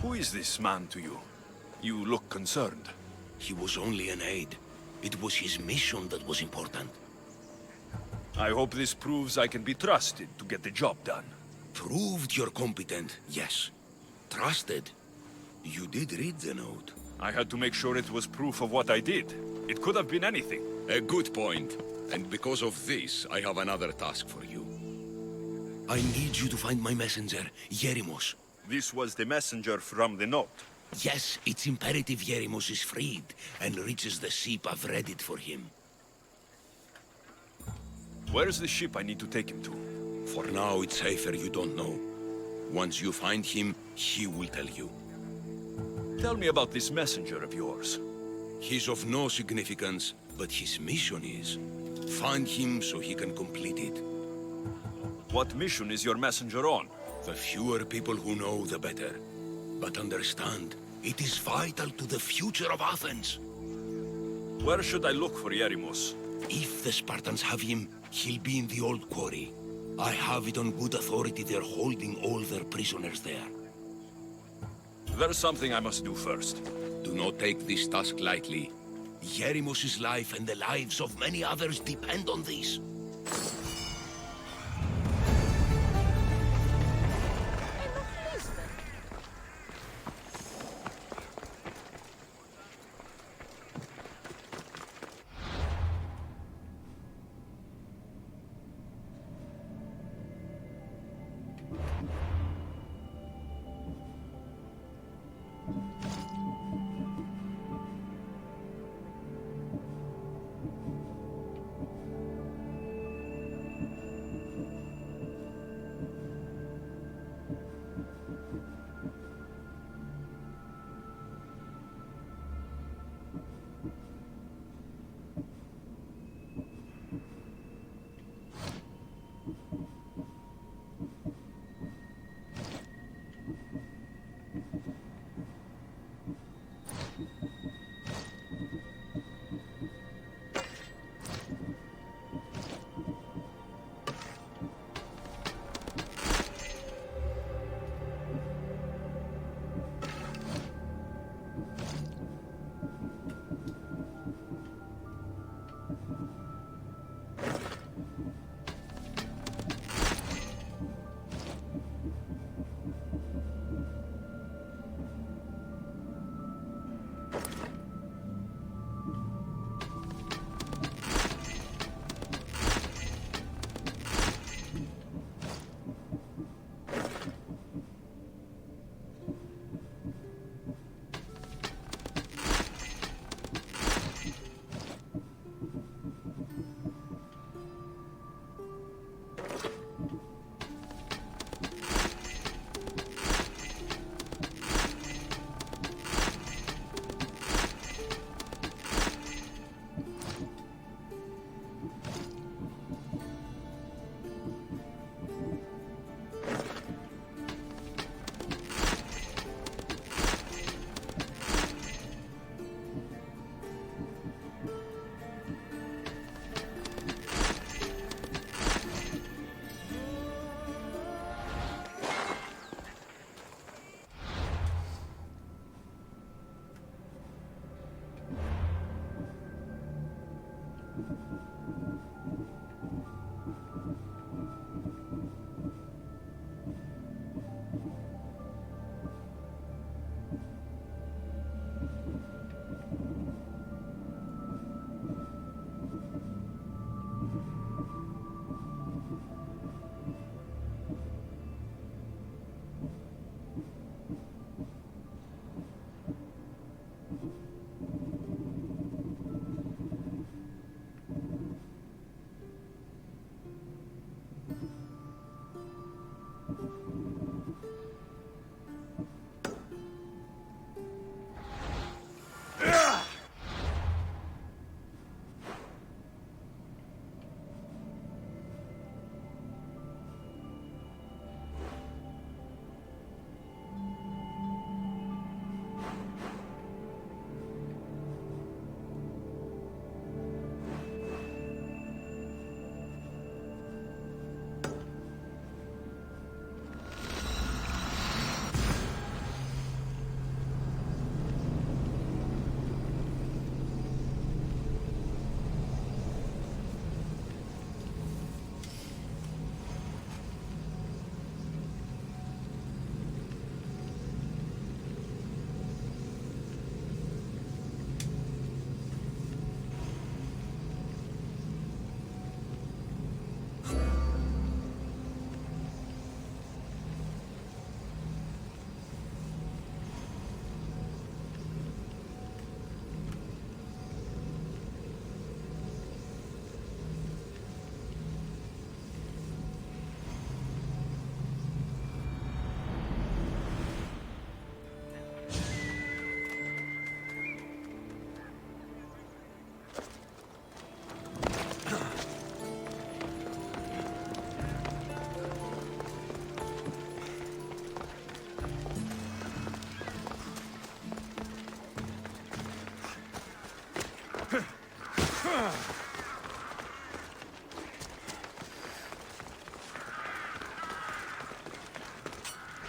Who is this man to you? You look concerned. He was only an aide. It was his mission that was important. I hope this proves I can be trusted to get the job done. Proved you're competent, yes. Trusted. You did read the note. I had to make sure it was proof of what I did. It could have been anything. A good point. And because of this, I have another task for you. I need you to find my messenger, Yerimos. This was the messenger from the note. Yes, it's imperative Yerimos is freed and reaches the ship I've readied for him. Where's the ship I need to take him to? For now, it's safer you don't know. Once you find him, he will tell you. Tell me about this messenger of yours. He's of no significance, but his mission is. Find him so he can complete it. What mission is your messenger on? The fewer people who know, the better. But understand, it is vital to the future of Athens. Where should I look for Yerimos? If the Spartans have him, he'll be in the old quarry. I have it on good authority they're holding all their prisoners there. There's something I must do first. Do not take this task lightly. Yerimos' life and the lives of many others depend on this.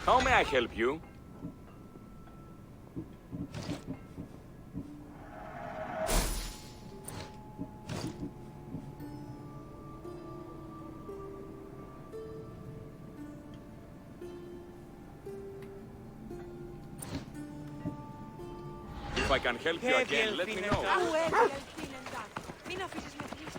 How may I help you? If I can help you again, let me know. Μην αφήσεις με θλίψη.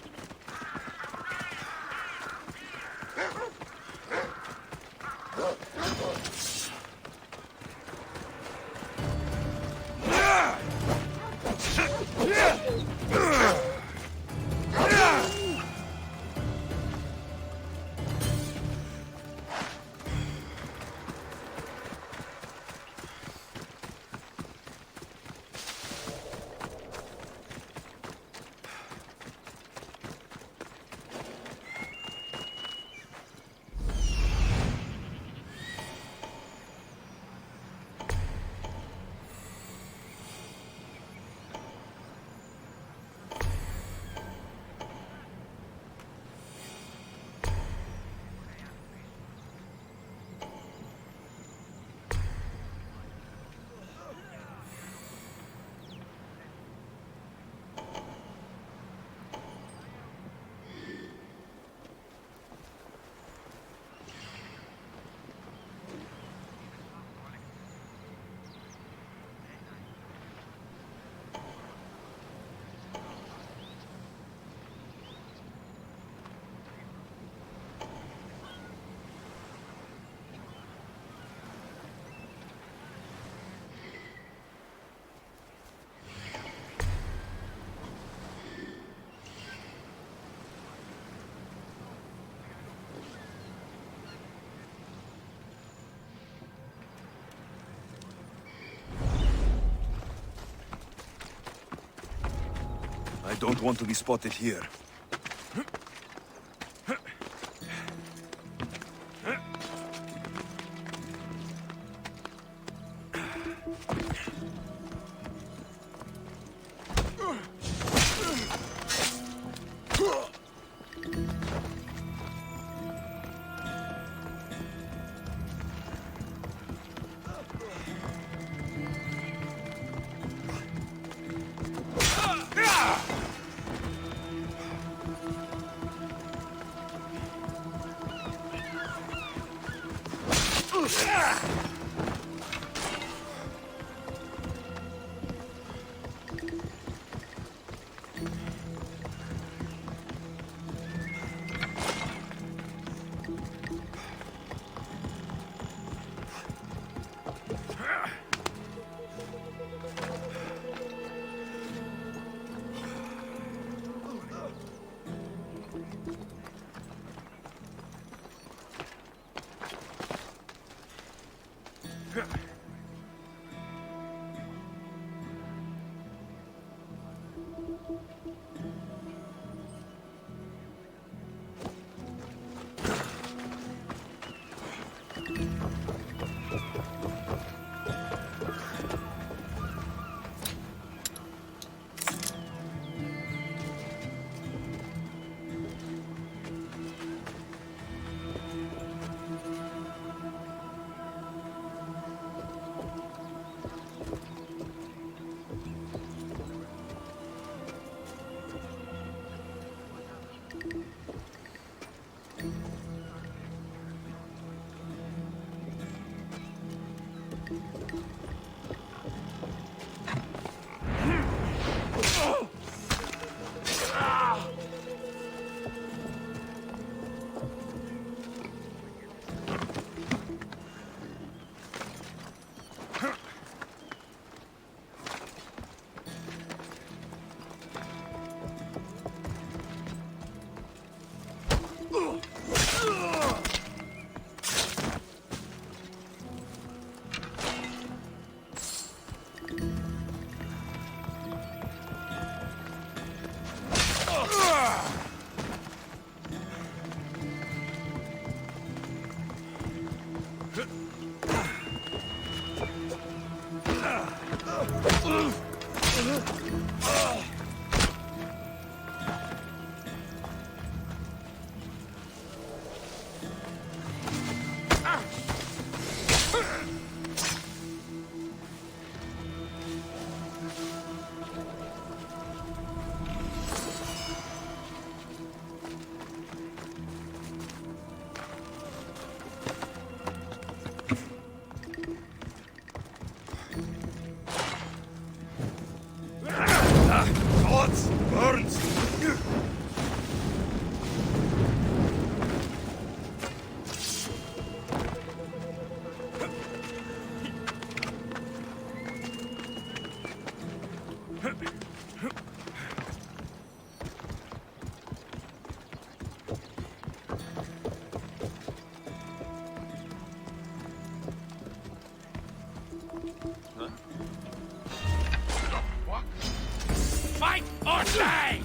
I don't want to be spotted here. Fight or die!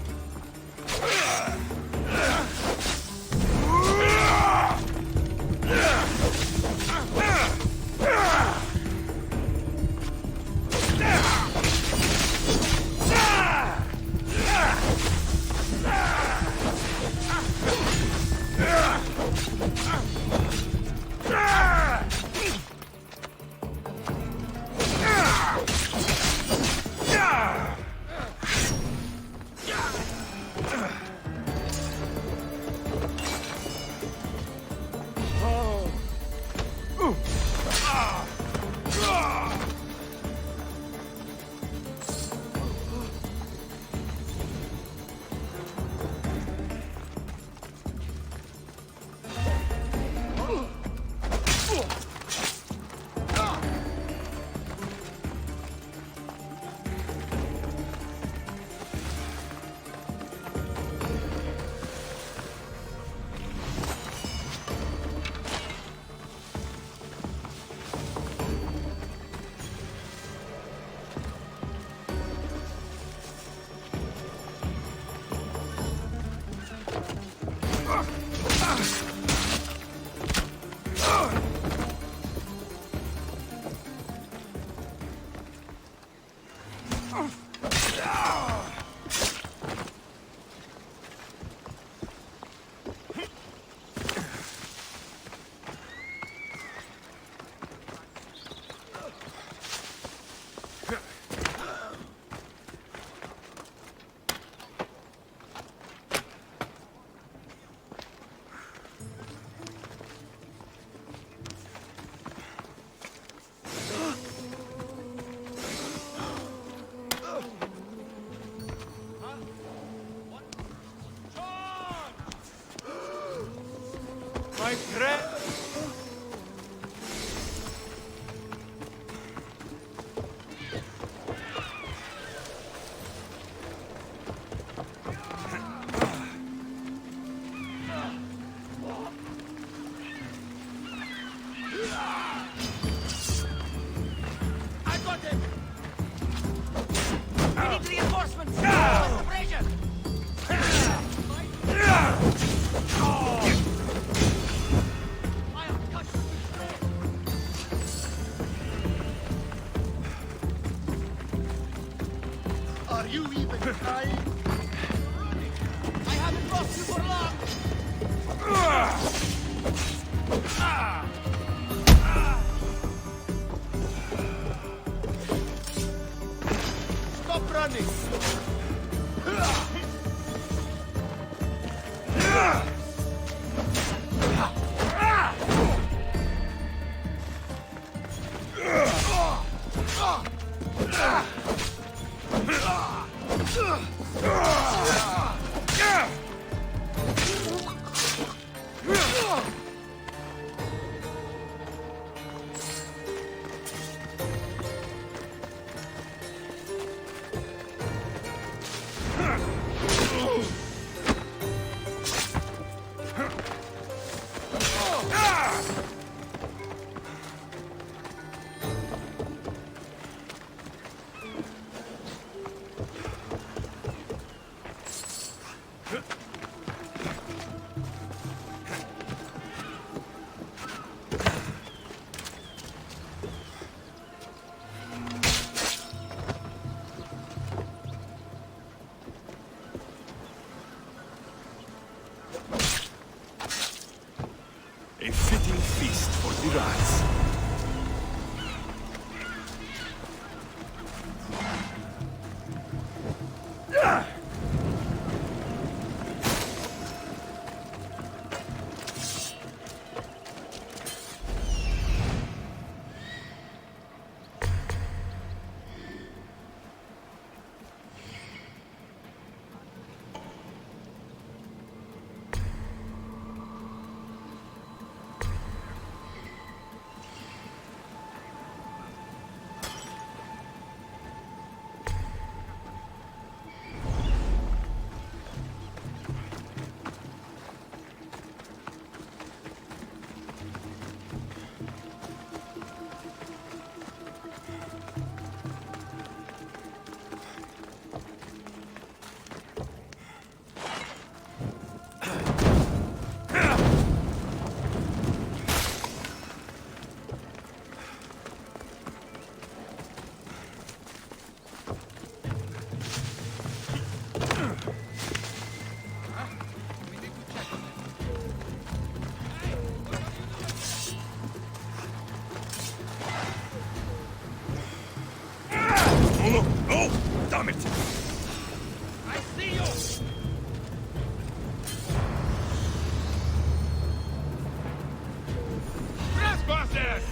My friend! I got him! We need reinforcements! Pressure! Are you even trying? I haven't lost you for long! Stop running! Oh, damn it! I see you! Trespassers!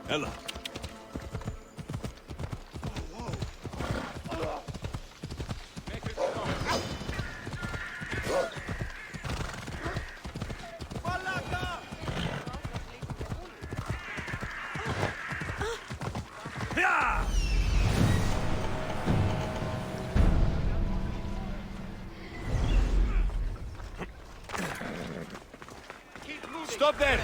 Ella. Stop there!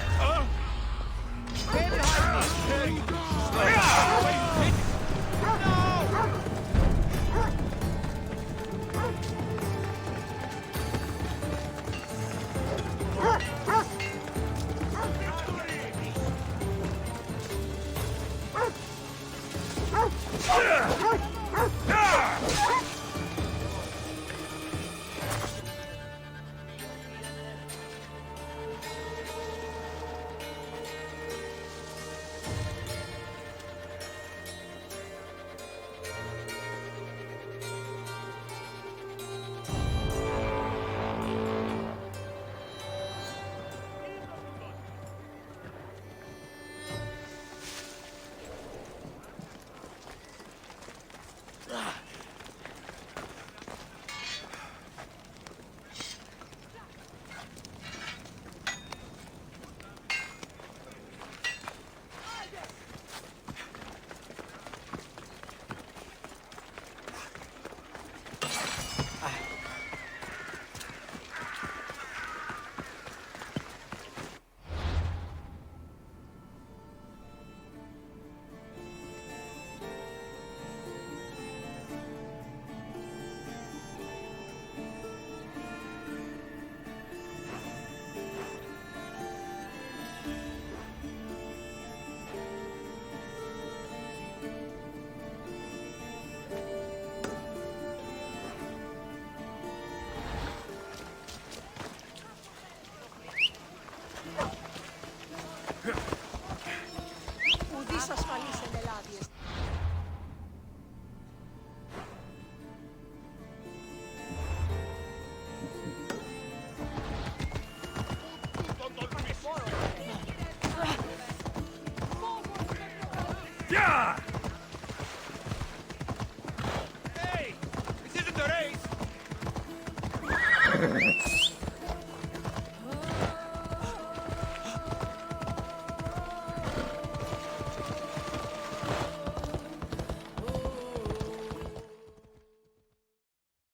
Ουδής ασφαλής εν Ελλάδιες. Yeah! Hey! This isn't the race!